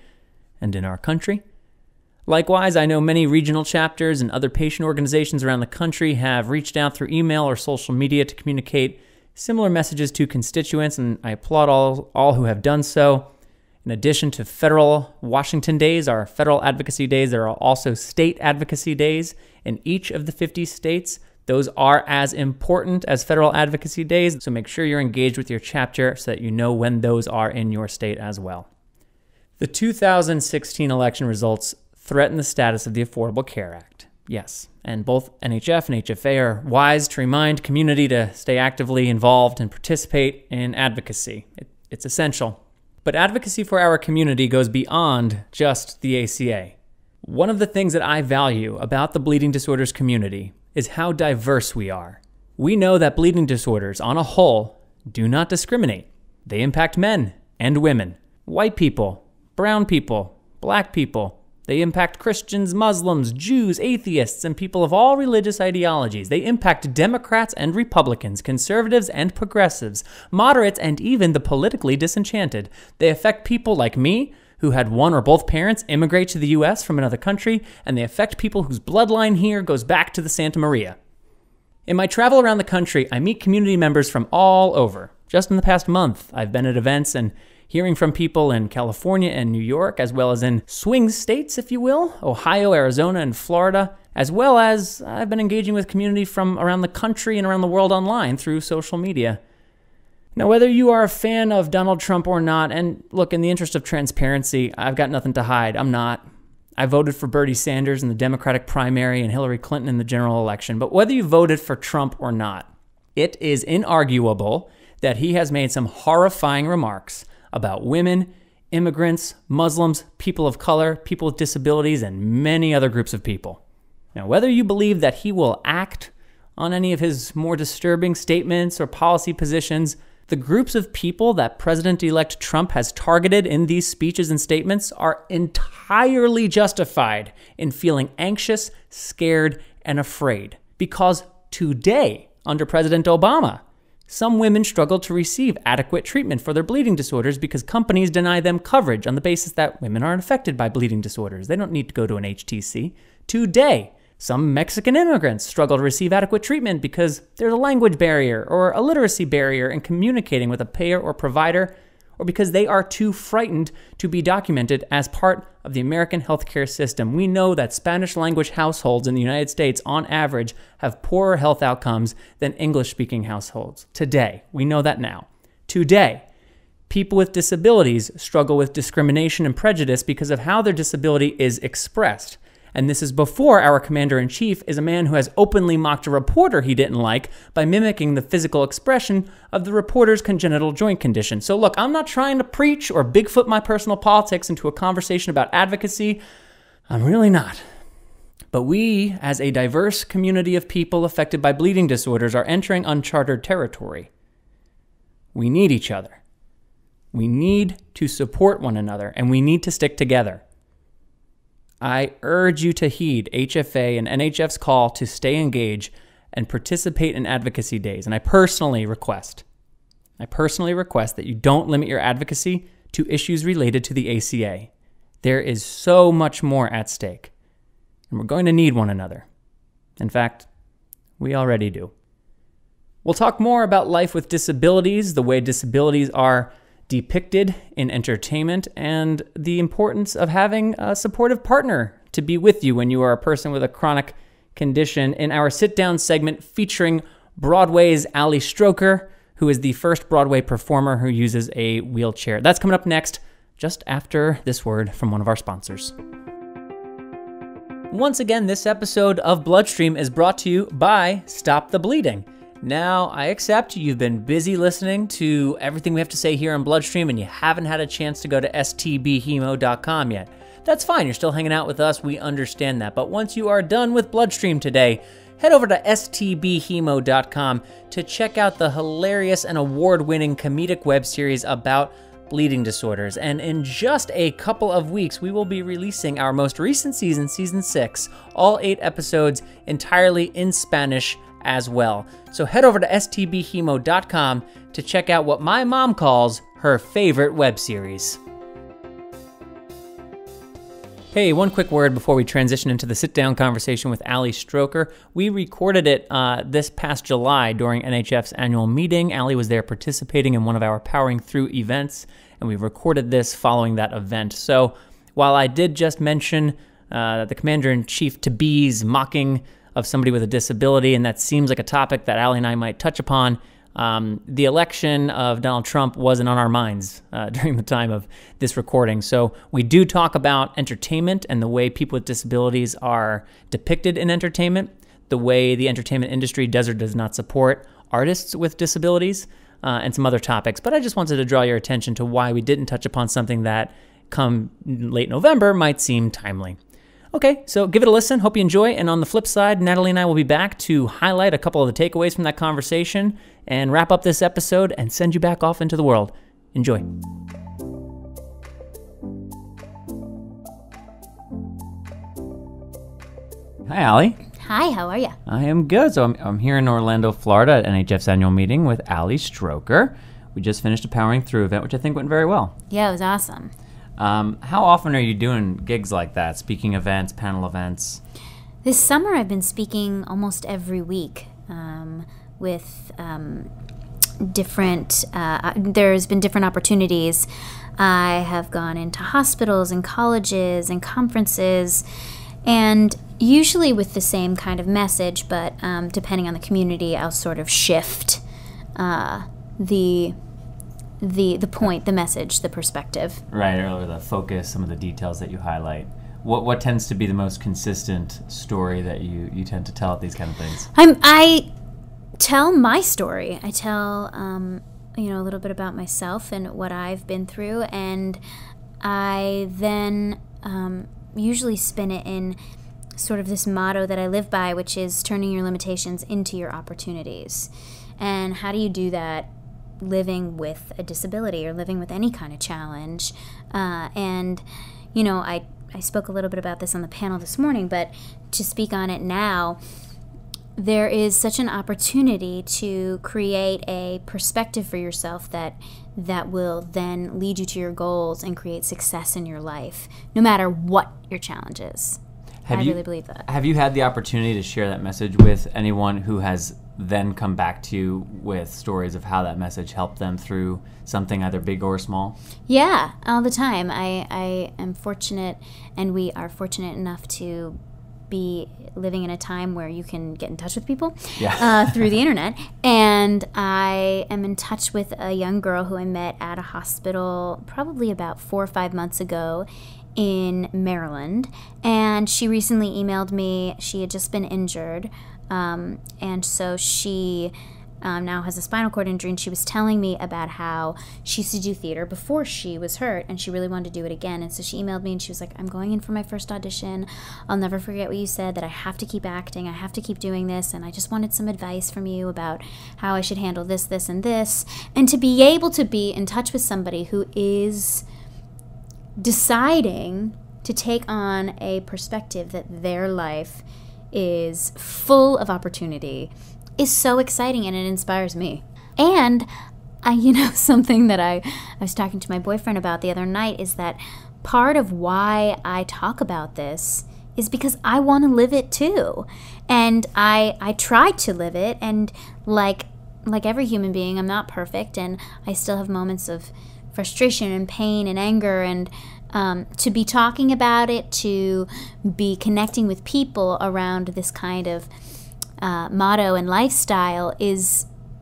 Speaker 1: and in our country. Likewise, I know many regional chapters and other patient organizations around the country have reached out through email or social media to communicate similar messages to constituents, and I applaud all who have done so. In addition to federal Washington Days, our federal advocacy days, there are also state advocacy days in each of the 50 states. Those are as important as federal advocacy days, so make sure you're engaged with your chapter so that you know when those are in your state as well. The 2016 election results threaten the status of the Affordable Care Act. Yes, and both NHF and HFA are wise to remind community to stay actively involved and participate in advocacy. It's essential. But advocacy for our community goes beyond just the ACA. One of the things that I value about the bleeding disorders community is how diverse we are. We know that bleeding disorders, on a whole, do not discriminate. They impact men and women, white people, brown people, black people. They impact Christians, Muslims, Jews, atheists, and people of all religious ideologies. They impact Democrats and Republicans, conservatives and progressives, moderates, and even the politically disenchanted. They affect people like me, who had one or both parents immigrate to the U.S. from another country, and they affect people whose bloodline here goes back to the Santa Maria. In my travel around the country, I meet community members from all over. Just in the past month, I've been at events and hearing from people in California and New York, as well as in swing states, if you will, Ohio, Arizona, and Florida, as well as I've been engaging with community from around the country and around the world online through social media. Now, whether you are a fan of Donald Trump or not, and look, in the interest of transparency, I've got nothing to hide. I'm not. I voted for Bernie Sanders in the Democratic primary and Hillary Clinton in the general election. But whether you voted for Trump or not, it is inarguable that he has made some horrifying remarks about women, immigrants, Muslims, people of color, people with disabilities, and many other groups of people. Now, whether you believe that he will act on any of his more disturbing statements or policy positions, the groups of people that President-elect Trump has targeted in these speeches and statements are entirely justified in feeling anxious, scared, and afraid. Because today, under President Obama, some women struggle to receive adequate treatment for their bleeding disorders because companies deny them coverage on the basis that women aren't affected by bleeding disorders. They don't need to go to an HTC. Today, some Mexican immigrants struggle to receive adequate treatment because there's a language barrier or a literacy barrier in communicating with a payer or provider, or because they are too frightened to be documented as part of the American healthcare system. We know that Spanish language households in the United States, on average, have poorer health outcomes than English-speaking households. Today, we know that now. Today, people with disabilities struggle with discrimination and prejudice because of how their disability is expressed. And this is before our commander-in-chief is a man who has openly mocked a reporter he didn't like by mimicking the physical expression of the reporter's congenital joint condition. So look, I'm not trying to preach or Bigfoot my personal politics into a conversation about advocacy. I'm really not. But we, as a diverse community of people affected by bleeding disorders, are entering uncharted territory. We need each other. We need to support one another, and we need to stick together. I urge you to heed HFA and NHF's call to stay engaged and participate in advocacy days. And I personally request that you don't limit your advocacy to issues related to the ACA. There is so much more at stake, and we're going to need one another. In fact, we already do. We'll talk more about life with disabilities, the way disabilities are depicted in entertainment, and the importance of having a supportive partner to be with you when you are a person with a chronic condition in our sit-down segment featuring Broadway's Ali Stroker, who is the first Broadway performer who uses a wheelchair. That's coming up next, just after this word from one of our sponsors. Once again, this episode of BloodStream is brought to you by Stop the Bleeding. Now, I accept you've been busy listening to everything we have to say here on BloodStream and you haven't had a chance to go to stbhemo.com yet. that's fine. You're still hanging out with us. We understand that. But once you are done with BloodStream today, head over to stbhemo.com to check out the hilarious and award-winning comedic web series about bleeding disorders. And in just a couple of weeks, we will be releasing our most recent season, season 6, all 8 episodes entirely in Spanish as well. So head over to stbhemo.com to check out what my mom calls her favorite web series. Hey, one quick word before we transition into the sit-down conversation with Ali Stroker. We recorded it this past July during NHF's annual meeting. Ali was there participating in one of our Powering Through events, and we recorded this following that event. So while I did just mention the Commander-in-Chief to-be's mocking of somebody with a disability, and that seems like a topic that Ali and I might touch upon, the election of Donald Trump wasn't on our minds during the time of this recording. So we do talk about entertainment and the way people with disabilities are depicted in entertainment, the way the entertainment industry does or does not support artists with disabilities, and some other topics. But I just wanted to draw your attention to why we didn't touch upon something that, come late November, might seem timely. Okay, so give it a listen. Hope you enjoy. And on the flip side, Natalie and I will be back to highlight a couple of the takeaways from that conversation and wrap up this episode and send you back off into the world. Enjoy. Hi, Ali.
Speaker 7: Hi, how are you?
Speaker 1: I am good. So I'm here in Orlando, Florida at NHF's annual meeting with Ali Stroker. We just finished a Powering Through event, which I think went very well.
Speaker 7: Yeah, it was awesome.
Speaker 1: How often are you doing gigs like that, speaking events, panel events?
Speaker 7: This summer I've been speaking almost every week with different, there's been different opportunities. I have gone into hospitals and colleges and conferences, and usually with the same kind of message, but depending on the community, I'll sort of shift the point, the message, the perspective.
Speaker 1: Right, or the focus, some of the details that you highlight. What tends to be the most consistent story that you tend to tell at these kind of things?
Speaker 7: I tell my story. I tell a little bit about myself and what I've been through, and I then usually spin it in sort of this motto that I live by, which is turning your limitations into your opportunities. And how do you do that? Living with a disability or living with any kind of challenge. I spoke a little bit about this on the panel this morning, but to speak on it now, there is such an opportunity to create a perspective for yourself that will then lead you to your goals and create success in your life, no matter what your challenge is. I really believe that.
Speaker 1: Have you had the opportunity to share that message with anyone who has then come back to you with stories of how that message helped them through something either big or small?
Speaker 7: Yeah, all the time. I am fortunate, and we are fortunate enough to be living in a time where you can get in touch with people through the internet. And I am in touch with a young girl who I met at a hospital probably about 4 or 5 months ago in Maryland. And she recently emailed me. She had just been injured. And so she now has a spinal cord injury, and she was telling me about how she used to do theater before she was hurt, and she really wanted to do it again. And so she emailed me, and she was like, I'm going in for my first audition. I'll never forget what you said, that I have to keep acting, I have to keep doing this, and I just wanted some advice from you about how I should handle this, this, and this. And to be able to be in touch with somebody who is deciding to take on a perspective that their life is full of opportunity is so exciting, and it inspires me. And something that I was talking to my boyfriend about the other night is that part of why I talk about this is because I want to live it too. And I try to live it, and like every human being, I'm not perfect, and I still have moments of frustration and pain and anger, and to be talking about it, to be connecting with people around this kind of motto and lifestyle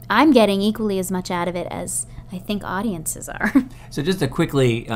Speaker 7: I'm getting equally as much out of it as I think audiences are.
Speaker 1: So just to quickly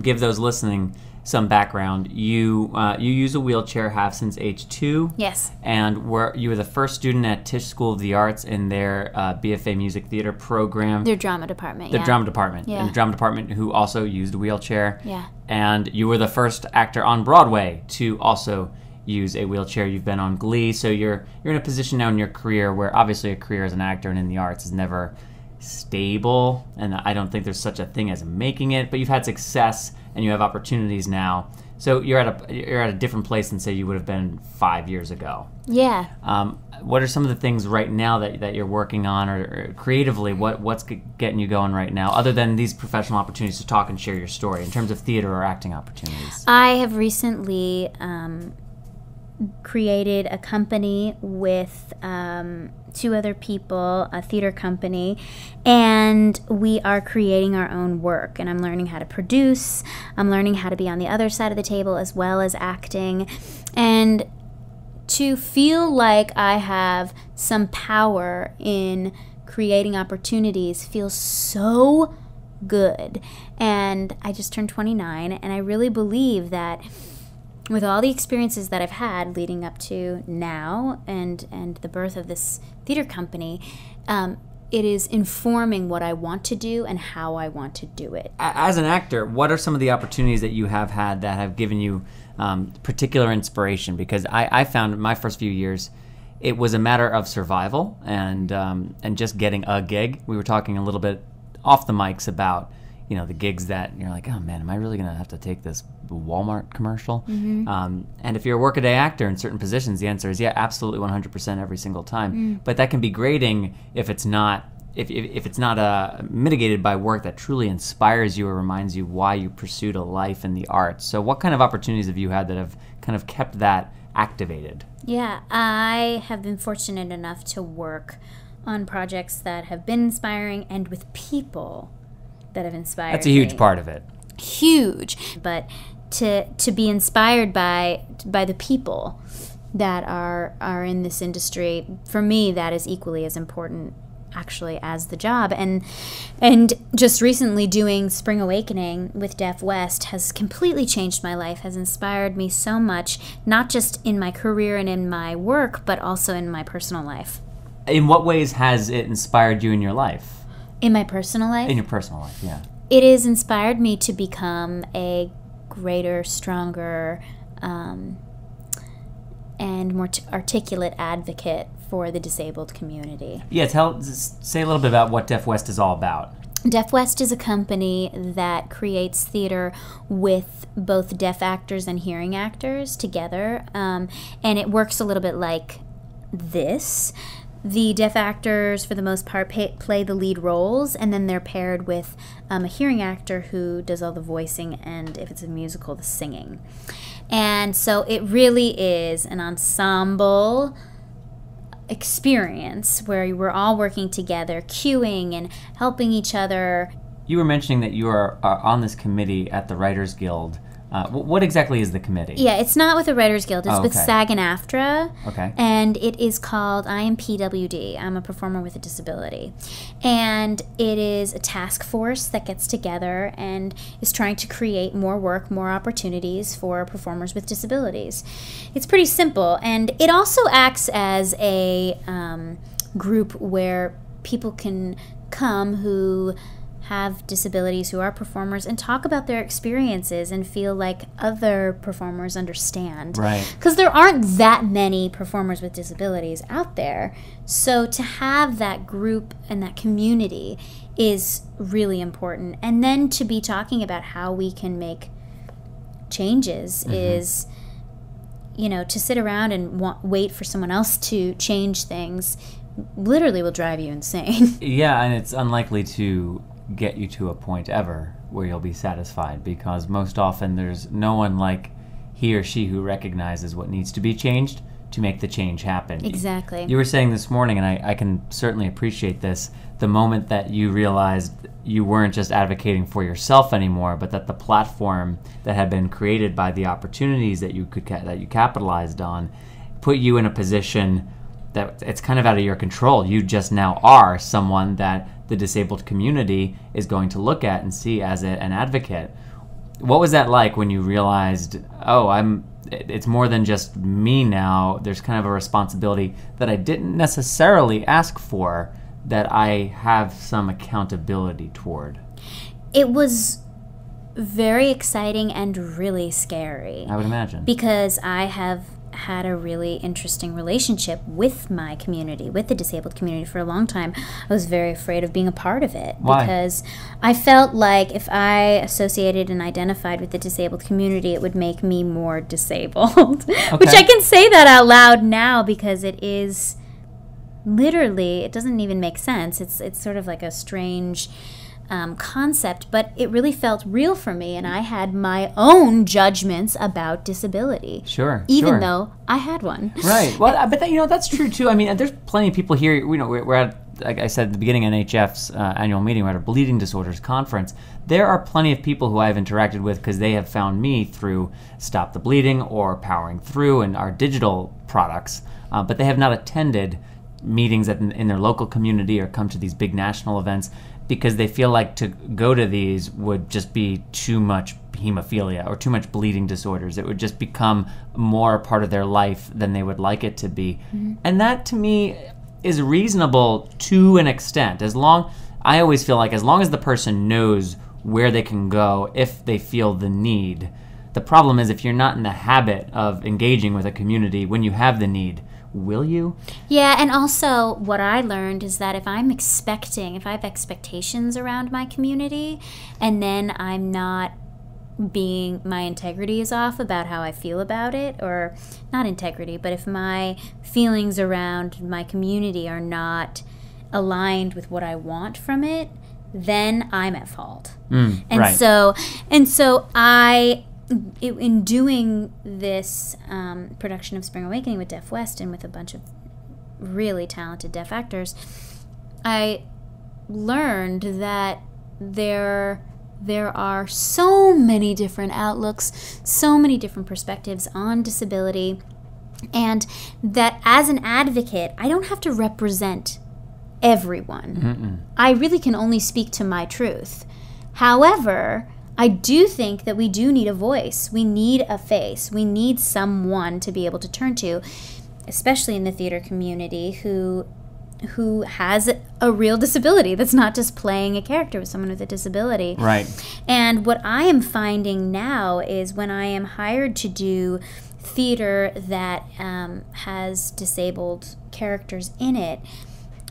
Speaker 1: give those listening some background, you use a wheelchair, have since age 2.
Speaker 7: Yes.
Speaker 1: And you were the first student at Tisch School of the Arts in their BFA Music Theater program.
Speaker 7: Their drama department,
Speaker 1: The drama department.
Speaker 7: Yeah.
Speaker 1: And the drama department who also used a wheelchair.
Speaker 7: Yeah.
Speaker 1: And you were the first actor on Broadway to also use a wheelchair. You've been on Glee, so you're in a position now in your career where obviously a career as an actor and in the arts is never stable, and I don't think there's such a thing as making it, but you've had success and you have opportunities now. So you're at a different place than say you would have been 5 years ago.
Speaker 7: Yeah.
Speaker 1: What are some of the things right now that you're working on, or creatively, what's getting you going right now, other than these professional opportunities to talk and share your story in terms of theater or acting opportunities?
Speaker 7: I have recently created a company with 2 other people, a theater company, and we are creating our own work. And I'm learning how to produce. I'm learning how to be on the other side of the table as well as acting. And to feel like I have some power in creating opportunities feels so good. And I just turned 29, and I really believe that with all the experiences that I've had leading up to now and the birth of this theater company, it is informing what I want to do and how I want to do it.
Speaker 1: As an actor, what are some of the opportunities that you have had that have given you particular inspiration? Because I found in my first few years, it was a matter of survival and just getting a gig. We were talking a little bit off the mics about the gigs that you're like, oh man, am I really gonna have to take this Walmart commercial? And if you're a workaday actor in certain positions, the answer is yeah, absolutely 100% every single time. But that can be grating if it's not mitigated by work that truly inspires you or reminds you why you pursued a life in the arts. So what kind of opportunities have you had that have kind of kept that activated?
Speaker 7: Yeah, I have been fortunate enough to work on projects that have been inspiring and with people that have inspired me.
Speaker 1: That's a huge part of it.
Speaker 7: Huge. But to be inspired by the people that are in this industry, for me, that is equally as important actually as the job. And just recently doing Spring Awakening with Deaf West has completely changed my life, has inspired me so much, not just in my career and in my work, but also in my personal life.
Speaker 1: In what ways has it inspired you in your life?
Speaker 7: In my personal life?
Speaker 1: In your personal life, yeah.
Speaker 7: It has inspired me to become a greater, stronger, and more articulate advocate for the disabled community.
Speaker 1: Yeah, say a little bit about what Deaf West is all about.
Speaker 7: Deaf West is a company that creates theater with both deaf actors and hearing actors together, and it works a little bit like this. The deaf actors, for the most part, play the lead roles, and then they're paired with a hearing actor who does all the voicing and, if it's a musical, the singing. And so it really is an ensemble experience where we're all working together, cueing and helping each other.
Speaker 1: You were mentioning that you are on this committee at the Writers Guild. What exactly is the committee?
Speaker 7: Yeah, it's not with the Writers Guild. It's with
Speaker 1: okay.
Speaker 7: SAG-AFTRA.
Speaker 1: Okay.
Speaker 7: And it is called I am PWD. I'm a performer with a disability. And it is a task force that gets together and is trying to create more work, more opportunities for performers with disabilities. It's pretty simple. And it also acts as a group where people can come who have disabilities, who are performers, and talk about their experiences and feel like other performers understand.
Speaker 1: Right.
Speaker 7: Because there aren't that many performers with disabilities out there. So to have that group and that community is really important. And then to be talking about how we can make changes is, to sit around and wait for someone else to change things literally will drive you insane.
Speaker 1: Yeah, and it's unlikely to get you to a point ever where you'll be satisfied, because most often there's no one like he or she who recognizes what needs to be changed to make the change happen.
Speaker 7: Exactly.
Speaker 1: You were saying this morning, and I can certainly appreciate this, the moment that you realized you weren't just advocating for yourself anymore, but that the platform that had been created by the opportunities that you capitalized on put you in a position that it's kind of out of your control. You just now are someone that the disabled community is going to look at and see as an advocate. What was that like when you realized, it's more than just me now. There's kind of a responsibility that I didn't necessarily ask for that I have some accountability toward?
Speaker 7: It was very exciting and really scary.
Speaker 1: I would imagine.
Speaker 7: Because I have had a really interesting relationship with my community, with the disabled community for a long time. I was very afraid of being a part of it.
Speaker 1: Why?
Speaker 7: Because I felt like if I associated and identified with the disabled community, it would make me more disabled.
Speaker 1: Okay.
Speaker 7: Which I can say that out loud now because it is literally, it doesn't even make sense. It's sort of like a strange concept, but it really felt real for me, and I had my own judgments about disability.
Speaker 1: Sure.
Speaker 7: Even though I had one.
Speaker 1: Right. Well, but that's true too. I mean, there's plenty of people here. We're at, like I said at the beginning, NHF's annual meeting. We're at a bleeding disorders conference. There are plenty of people who I've interacted with because they have found me through Stop the Bleeding or Powering Through and our digital products, but they have not attended meetings in their local community or come to these big national events, because they feel like to go to these would just be too much hemophilia or too much bleeding disorders. It would just become more a part of their life than they would like it to be. Mm-hmm. And that, to me, is reasonable to an extent. I always feel like as long as the person knows where they can go if they feel the need. The problem is if you're not in the habit of engaging with a community when you have the need, will you?
Speaker 7: Yeah, and also what I learned is that if I have expectations around my community, and then I'm not my integrity is off about how I feel about it, or not integrity, but if my feelings around my community are not aligned with what I want from it, then I'm at fault.
Speaker 1: Right.
Speaker 7: So in doing this production of Spring Awakening with Deaf West and with a bunch of really talented deaf actors, I learned that there are so many different outlooks, so many different perspectives on disability, and that as an advocate, I don't have to represent everyone. Mm-mm. I really can only speak to my truth. However, I do think that we do need a voice. We need a face. We need someone to be able to turn to, especially in the theater community, who has a real disability that's not just playing a character with someone with a disability.
Speaker 1: Right.
Speaker 7: And what I am finding now is when I am hired to do theater that has disabled characters in it,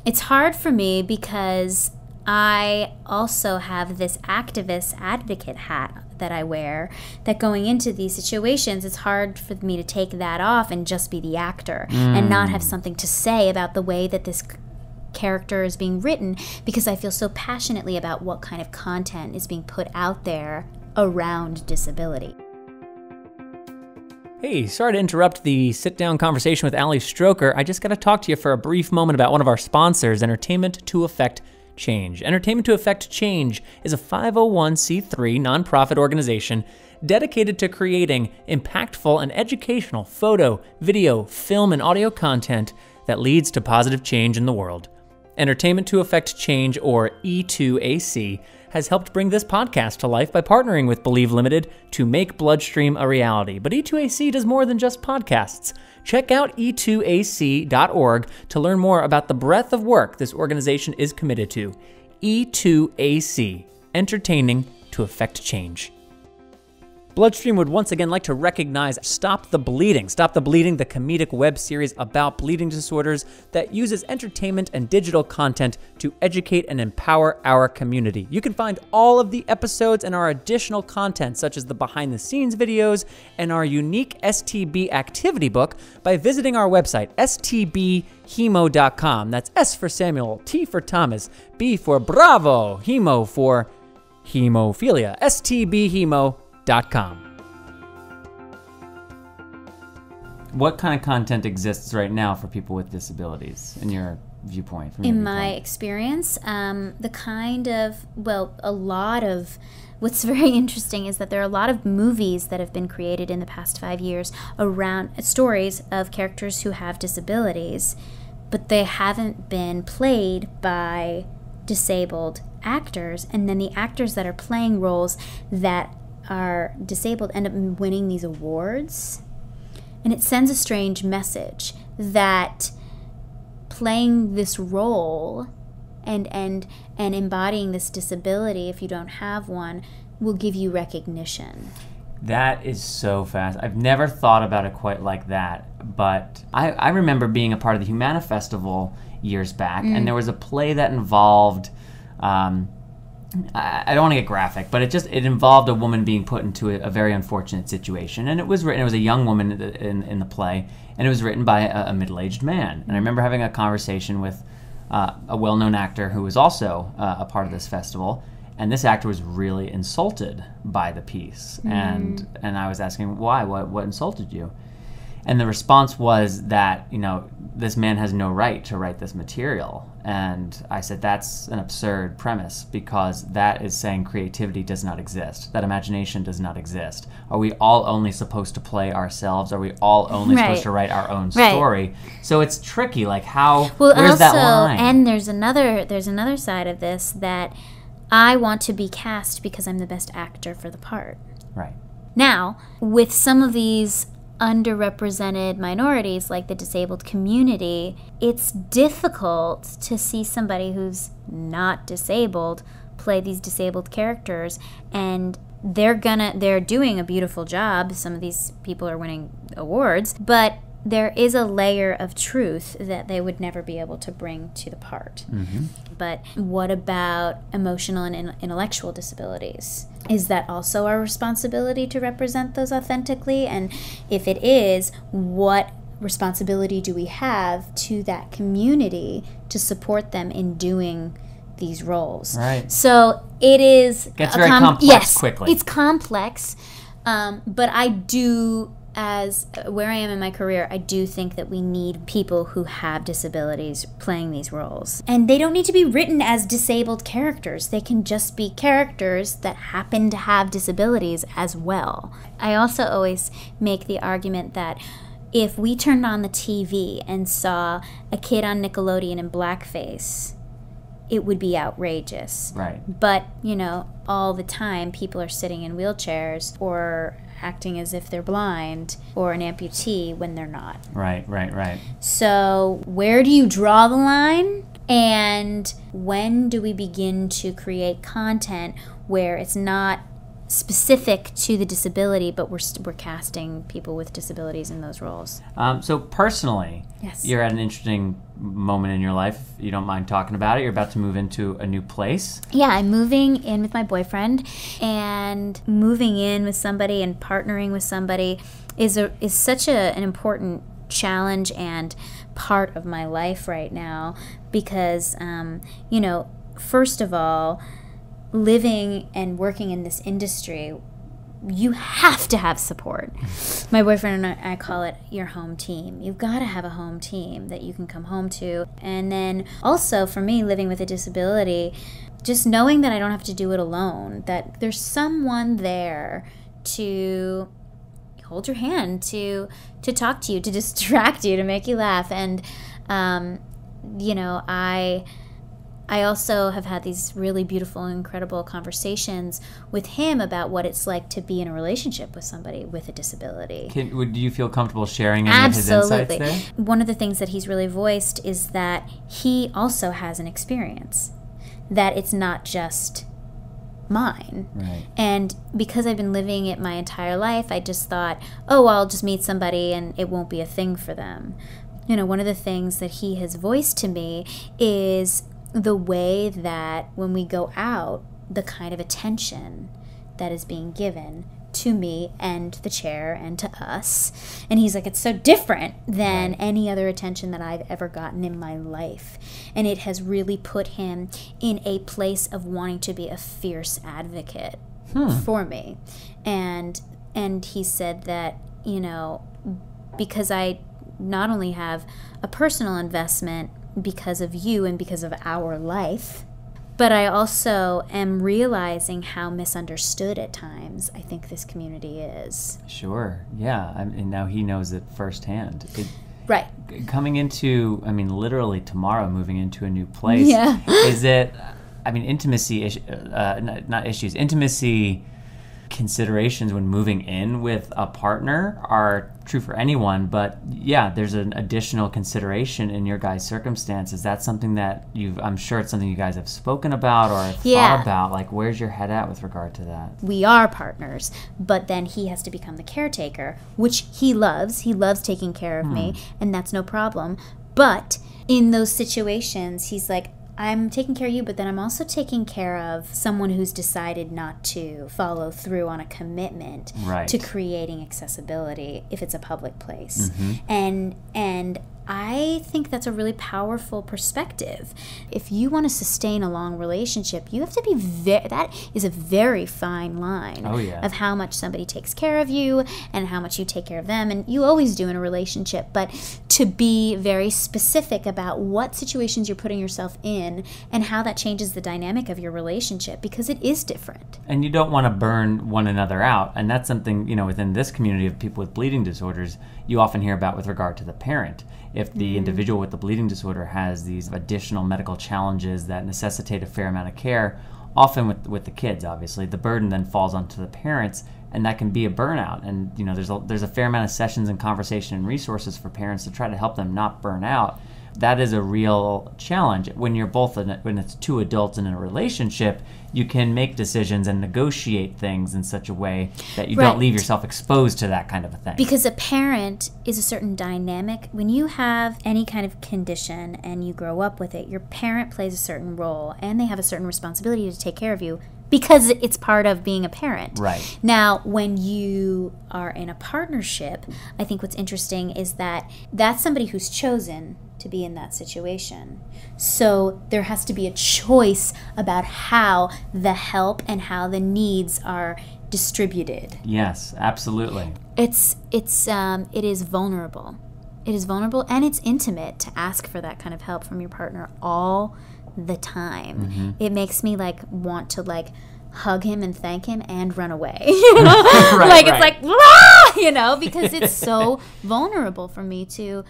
Speaker 7: it's hard for me because I also have this activist advocate hat that I wear, that going into these situations, it's hard for me to take that off and just be the actor and not have something to say about the way that this character is being written, because I feel so passionately about what kind of content is being put out there around disability.
Speaker 1: Hey, sorry to interrupt the sit-down conversation with Ali Stroker. I just got to talk to you for a brief moment about one of our sponsors, Entertainment to Effect Change. Entertainment to Effect Change is a 501c3 nonprofit organization dedicated to creating impactful and educational photo, video, film, and audio content that leads to positive change in the world. Entertainment to Effect Change, or E2AC, has helped bring this podcast to life by partnering with Believe Limited to make BloodStream a reality. But E2AC does more than just podcasts. Check out e2ac.org to learn more about the breadth of work this organization is committed to. E2AC, entertaining to effect change. BloodStream would once again like to recognize Stop the Bleeding. Stop the Bleeding, the comedic web series about bleeding disorders that uses entertainment and digital content to educate and empower our community. You can find all of the episodes and our additional content, such as the behind-the-scenes videos and our unique STB activity book, by visiting our website, stbhemo.com. That's S for Samuel, T for Thomas, B for Bravo, Hemo for Hemophilia, stbhemo.com. What kind of content exists right now for people with disabilities, in your viewpoint?
Speaker 7: In my experience, a lot of what's very interesting is that there are a lot of movies that have been created in the past 5 years around stories of characters who have disabilities, but they haven't been played by disabled actors, and then the actors that are playing roles that are disabled end up winning these awards. And it sends a strange message that playing this role and embodying this disability, if you don't have one, will give you recognition.
Speaker 1: That is so fast. I've never thought about it quite like that, but I remember being a part of the Humana Festival years back, and there was a play that involved, I don't want to get graphic, but it involved a woman being put into a very unfortunate situation, and it was a young woman in the play, and it was written by a middle-aged man. And I remember having a conversation with a well-known actor who was also a part of this festival, and this actor was really insulted by the piece. And I was asking, why? What insulted you? And the response was that, this man has no right to write this material. And I said, that's an absurd premise, because that is saying creativity does not exist, that imagination does not exist. Are we all only supposed to play ourselves? Are we all only supposed to write our own story? So it's tricky, like where's that line?
Speaker 7: And there's another side of this, that I want to be cast because I'm the best actor for the part.
Speaker 1: Right.
Speaker 7: Now, with some of these underrepresented minorities, like the disabled community, it's difficult to see somebody who's not disabled play these disabled characters, and they're doing a beautiful job. Some of these people are winning awards, but there is a layer of truth that they would never be able to bring to the part. But what about emotional and intellectual disabilities? Is that also our responsibility to represent those authentically? And if it is, what responsibility do we have to that community to support them in doing these roles?
Speaker 1: Right.
Speaker 7: So it
Speaker 1: gets very complex quickly.
Speaker 7: It's complex, but I do, as where I am in my career, I do think that we need people who have disabilities playing these roles. And they don't need to be written as disabled characters. They can just be characters that happen to have disabilities as well. I also always make the argument that if we turned on the TV and saw a kid on Nickelodeon in blackface, it would be outrageous.
Speaker 1: Right.
Speaker 7: But, all the time people are sitting in wheelchairs or acting as if they're blind or an amputee when they're not.
Speaker 1: Right.
Speaker 7: So where do you draw the line? And when do we begin to create content where it's not specific to the disability, but we're casting people with disabilities in those roles?
Speaker 1: So personally,
Speaker 7: yes,
Speaker 1: you're at an interesting moment in your life. If you don't mind talking about it, you're about to move into a new place.
Speaker 7: Yeah, I'm moving in with my boyfriend, and moving in with somebody and partnering with somebody is such an important challenge and part of my life right now, because first of all, living and working in this industry, you have to have support. My boyfriend and I call it your home team. You've got to have a home team that you can come home to. And then also for me, living with a disability, just knowing that I don't have to do it alone, that there's someone there to hold your hand, to talk to you, to distract you, to make you laugh. And I also have had these really beautiful, incredible conversations with him about what it's like to be in a relationship with somebody with a disability.
Speaker 1: Do you feel comfortable sharing any of his insights there?
Speaker 7: One of the things that he's really voiced is that he also has an experience, that it's not just mine.
Speaker 1: Right.
Speaker 7: And because I've been living it my entire life, I just thought, I'll just meet somebody and it won't be a thing for them. One of the things that he has voiced to me is the way that when we go out, the kind of attention that is being given to me and the chair and to us. And he's like, it's so different than any other attention that I've ever gotten in my life. And it has really put him in a place of wanting to be a fierce advocate for me. And he said that, because I not only have a personal investment because of you and because of our life, but I also am realizing how misunderstood at times I think this community is.
Speaker 1: Sure, yeah. And now he knows it firsthand.
Speaker 7: Right.
Speaker 1: Coming into, literally tomorrow, moving into a new place.
Speaker 7: Yeah.
Speaker 1: Is it, intimacy, intimacy considerations when moving in with a partner are true for anyone, but yeah, there's an additional consideration in your guys' circumstance. Is that something that I'm sure it's something you guys have spoken about or have thought about? Like, where's your head at with regard to that?
Speaker 7: We are partners, but then he has to become the caretaker, which he loves. He loves taking care of me, and that's no problem. But in those situations, he's like, I'm taking care of you, but then I'm also taking care of someone who's decided not to follow through on a commitment to creating accessibility if it's a public place. And I think that's a really powerful perspective. If you want to sustain a long relationship, you have to be that is a very fine line of how much somebody takes care of you and how much you take care of them, and you always do in a relationship, but to be very specific about what situations you're putting yourself in and how that changes the dynamic of your relationship, because it is different.
Speaker 1: And you don't want to burn one another out, and that's something, within this community of people with bleeding disorders, you often hear about with regard to the parent. If the individual with the bleeding disorder has these additional medical challenges that necessitate a fair amount of care, often with the kids, obviously, the burden then falls onto the parents, and that can be a burnout. And there's a fair amount of sessions and conversation and resources for parents to try to help them not burn out. That is a real challenge. When you're when it's two adults in a relationship, you can make decisions and negotiate things in such a way that you don't leave yourself exposed to that kind of a thing.
Speaker 7: Because a parent is a certain dynamic. When you have any kind of condition and you grow up with it, your parent plays a certain role and they have a certain responsibility to take care of you because it's part of being a parent.
Speaker 1: Right.
Speaker 7: Now, when you are in a partnership, I think what's interesting is that that's somebody who's chosen to be in that situation. So there has to be a choice about how the help and how the needs are distributed.
Speaker 1: Yes, absolutely.
Speaker 7: It is vulnerable. It is vulnerable and it's intimate to ask for that kind of help from your partner all the time. It makes me want to hug him and thank him and run away. It's like, "Wah!" because it's so vulnerable for me to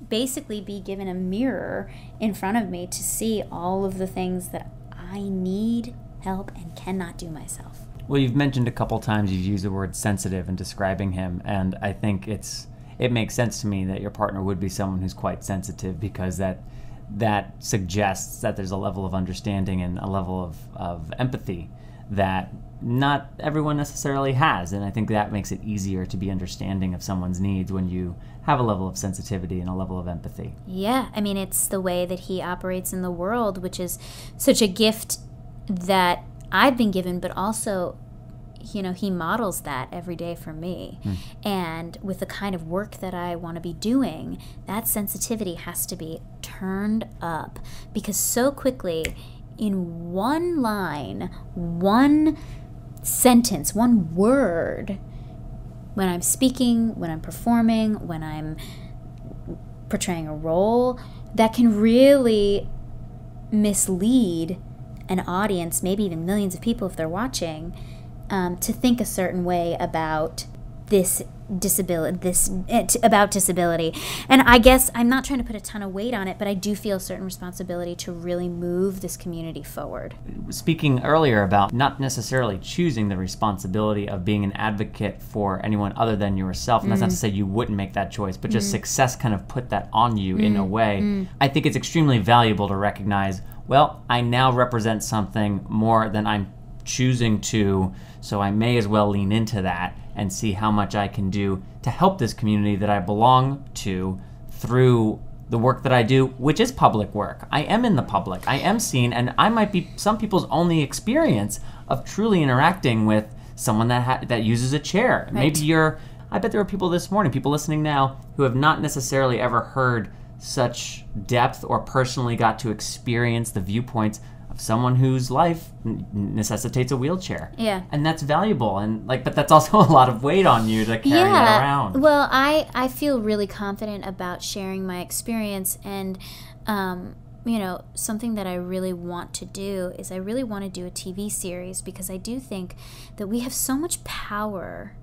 Speaker 7: basically be given a mirror in front of me to see all of the things that I need help and cannot do myself.
Speaker 1: Well, you've mentioned a couple times you've used the word sensitive in describing him, and I think it makes sense to me that your partner would be someone who's quite sensitive, because that suggests that there's a level of understanding and a level of empathy that not everyone necessarily has, and I think that makes it easier to be understanding of someone's needs when you have a level of sensitivity and a level of empathy.
Speaker 7: Yeah, I mean, it's the way that he operates in the world, which is such a gift that I've been given, but also, he models that every day for me. And with the kind of work that I want to be doing, that sensitivity has to be turned up, because so quickly, in one line, one sentence, one word, when I'm speaking, when I'm performing, when I'm portraying a role, that can really mislead an audience, maybe even millions of people if they're watching, to think a certain way about about disability. And I guess I'm not trying to put a ton of weight on it, but I do feel a certain responsibility to really move this community forward.
Speaker 1: Speaking earlier about not necessarily choosing the responsibility of being an advocate for anyone other than yourself, and that's not to say you wouldn't make that choice, but just success kind of put that on you in a way. I think it's extremely valuable to recognize, well, I now represent something more than I'm choosing to, so I may as well lean into that and see how much I can do to help this community that I belong to through the work that I do, which is public work. I am in the public. I am seen, and I might be some people's only experience of truly interacting with someone that uses a chair. Right. Maybe I bet there are people this morning, people listening now, who have not necessarily ever heard such depth or personally got to experience the viewpoints of someone whose life necessitates a wheelchair.
Speaker 7: Yeah.
Speaker 1: And that's valuable, and but that's also a lot of weight on you to carry that around.
Speaker 7: Well, I feel really confident about sharing my experience, and something that I really want to do is I really want to do a TV series, because I do think that we have so much power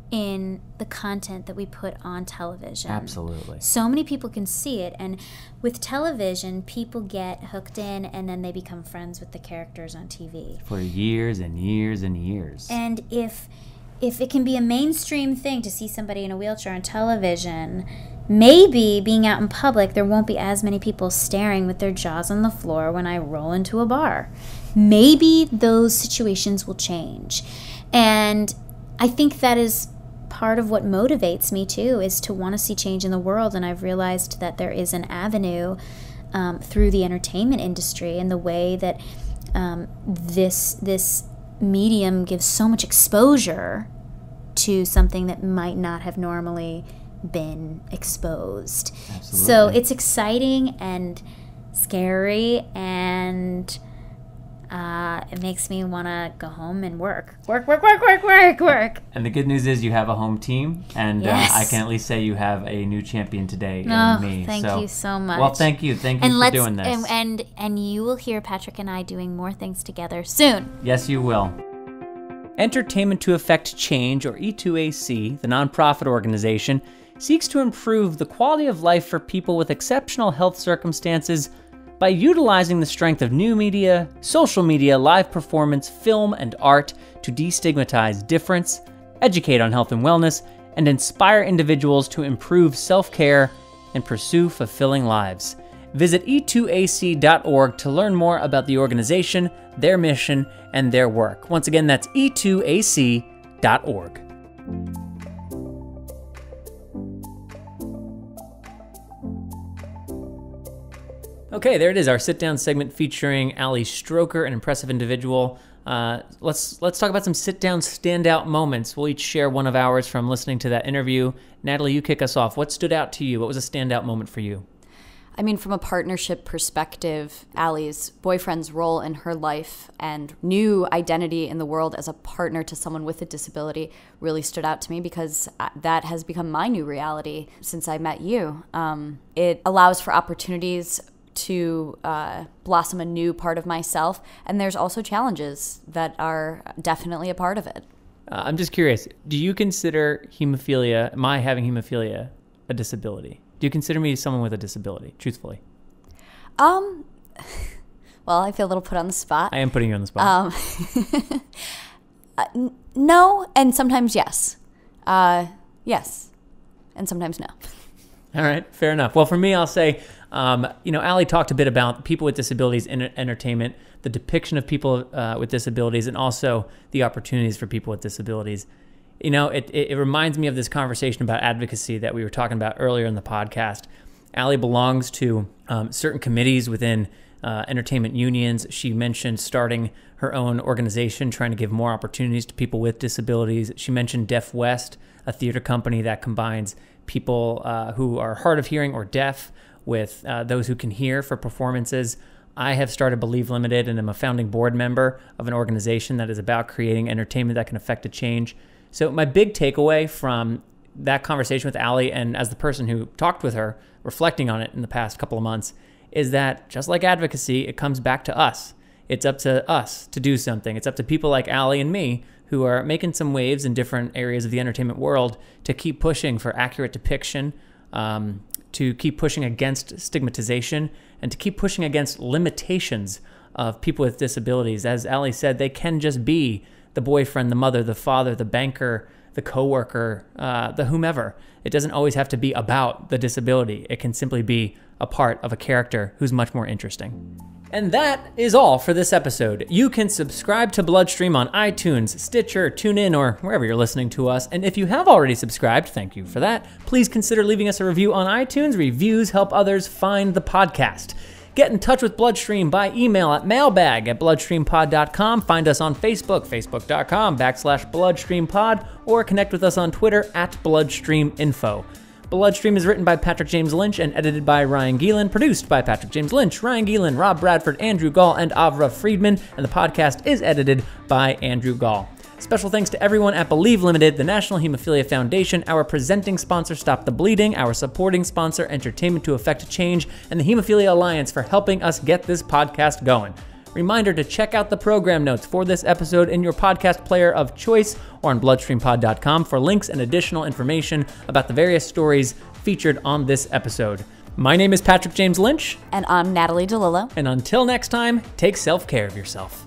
Speaker 7: in the content that we put on television.
Speaker 1: Absolutely.
Speaker 7: So many people can see it, and with television, people get hooked in and then they become friends with the characters on TV.
Speaker 1: For years and years and years.
Speaker 7: And if it can be a mainstream thing to see somebody in a wheelchair on television, maybe being out in public, there won't be as many people staring with their jaws on the floor when I roll into a bar. Maybe those situations will change. And I think that is part of what motivates me too, is to want to see change in the world. And I've realized that there is an avenue through the entertainment industry and the way that this medium gives so much exposure to something that might not have normally been exposed.
Speaker 1: Absolutely.
Speaker 7: So it's exciting and scary, and it makes me want to go home and work.
Speaker 1: And the good news is you have a home team, and
Speaker 7: Yes.
Speaker 1: I can at least say you have a new champion today in me.
Speaker 7: Thank you so much.
Speaker 1: Well, thank you for doing this.
Speaker 7: And you will hear Patrick and I doing more things together soon.
Speaker 1: Yes, you will. Entertainment to Affect Change, or E2AC, the nonprofit organization, seeks to improve the quality of life for people with exceptional health circumstances by utilizing the strength of new media, social media, live performance, film, and art to destigmatize difference, educate on health and wellness, and inspire individuals to improve self-care and pursue fulfilling lives. Visit e2ac.org to learn more about the organization, their mission, and their work. Once again, that's e2ac.org. Okay, there it is, our sit-down segment featuring Ali Stroker, an impressive individual. Let's talk about some sit-down standout moments. We'll each share one of ours from listening to that interview. Natalie, you kick us off. What stood out to you? What was a standout moment for you?
Speaker 2: I mean, from a partnership perspective, Allie's boyfriend's role in her life and new identity in the world as a partner to someone with a disability really stood out to me, because that has become my new reality since I met you. It allows for opportunities to blossom a new part of myself, and there's also challenges that are definitely a part of it.
Speaker 1: I'm just curious, do you consider hemophilia, my having hemophilia, a disability? Do you consider me someone with a disability, truthfully?
Speaker 2: Well, I feel a little put on the spot.
Speaker 1: I am putting you on the spot.
Speaker 2: No, and sometimes yes. Yes, and sometimes no.
Speaker 1: All right, fair enough. Well, for me, I'll say, Ali talked a bit about people with disabilities in entertainment, the depiction of people with disabilities, and also the opportunities for people with disabilities. It reminds me of this conversation about advocacy that we were talking about earlier in the podcast. Ali belongs to certain committees within entertainment unions. She mentioned starting her own organization, trying to give more opportunities to people with disabilities. She mentioned Deaf West, a theater company that combines people who are hard of hearing or deaf with those who can hear for performances. I have started Believe Limited and am a founding board member of an organization that is about creating entertainment that can affect a change. So my big takeaway from that conversation with Ali, and as the person who talked with her, reflecting on it in the past couple of months, is that just like advocacy, it comes back to us. It's up to us to do something. It's up to people like Ali and me who are making some waves in different areas of the entertainment world to keep pushing for accurate depiction, to keep pushing against stigmatization, and to keep pushing against limitations of people with disabilities. As Ali said, they can just be the boyfriend, the mother, the father, the banker, the coworker, the whomever. It doesn't always have to be about the disability. It can simply be a part of a character who's much more interesting. And that is all for this episode. You can subscribe to BloodStream on iTunes, Stitcher, TuneIn, or wherever you're listening to us. And if you have already subscribed, thank you for that. Please consider leaving us a review on iTunes. Reviews help others find the podcast. Get in touch with BloodStream by email at mailbag@bloodstreampod.com. Find us on Facebook, facebook.com/BloodStreamPod, or connect with us on Twitter @BloodStreamInfo. BloodStream is written by Patrick James Lynch and edited by Ryan Gielen, produced by Patrick James Lynch, Ryan Gielen, Rob Bradford, Andrew Gall, and Avra Friedman, and the podcast is edited by Andrew Gall. Special thanks to everyone at Believe Limited, the National Hemophilia Foundation, our presenting sponsor, Stop the Bleeding, our supporting sponsor, Entertainment to Affect Change, and the Hemophilia Alliance for helping us get this podcast going. Reminder to check out the program notes for this episode in your podcast player of choice or on bloodstreampod.com for links and additional information about the various stories featured on this episode. My name is Patrick James Lynch.
Speaker 2: And I'm Natalie DeLillo.
Speaker 1: And until next time, take self-care of yourself.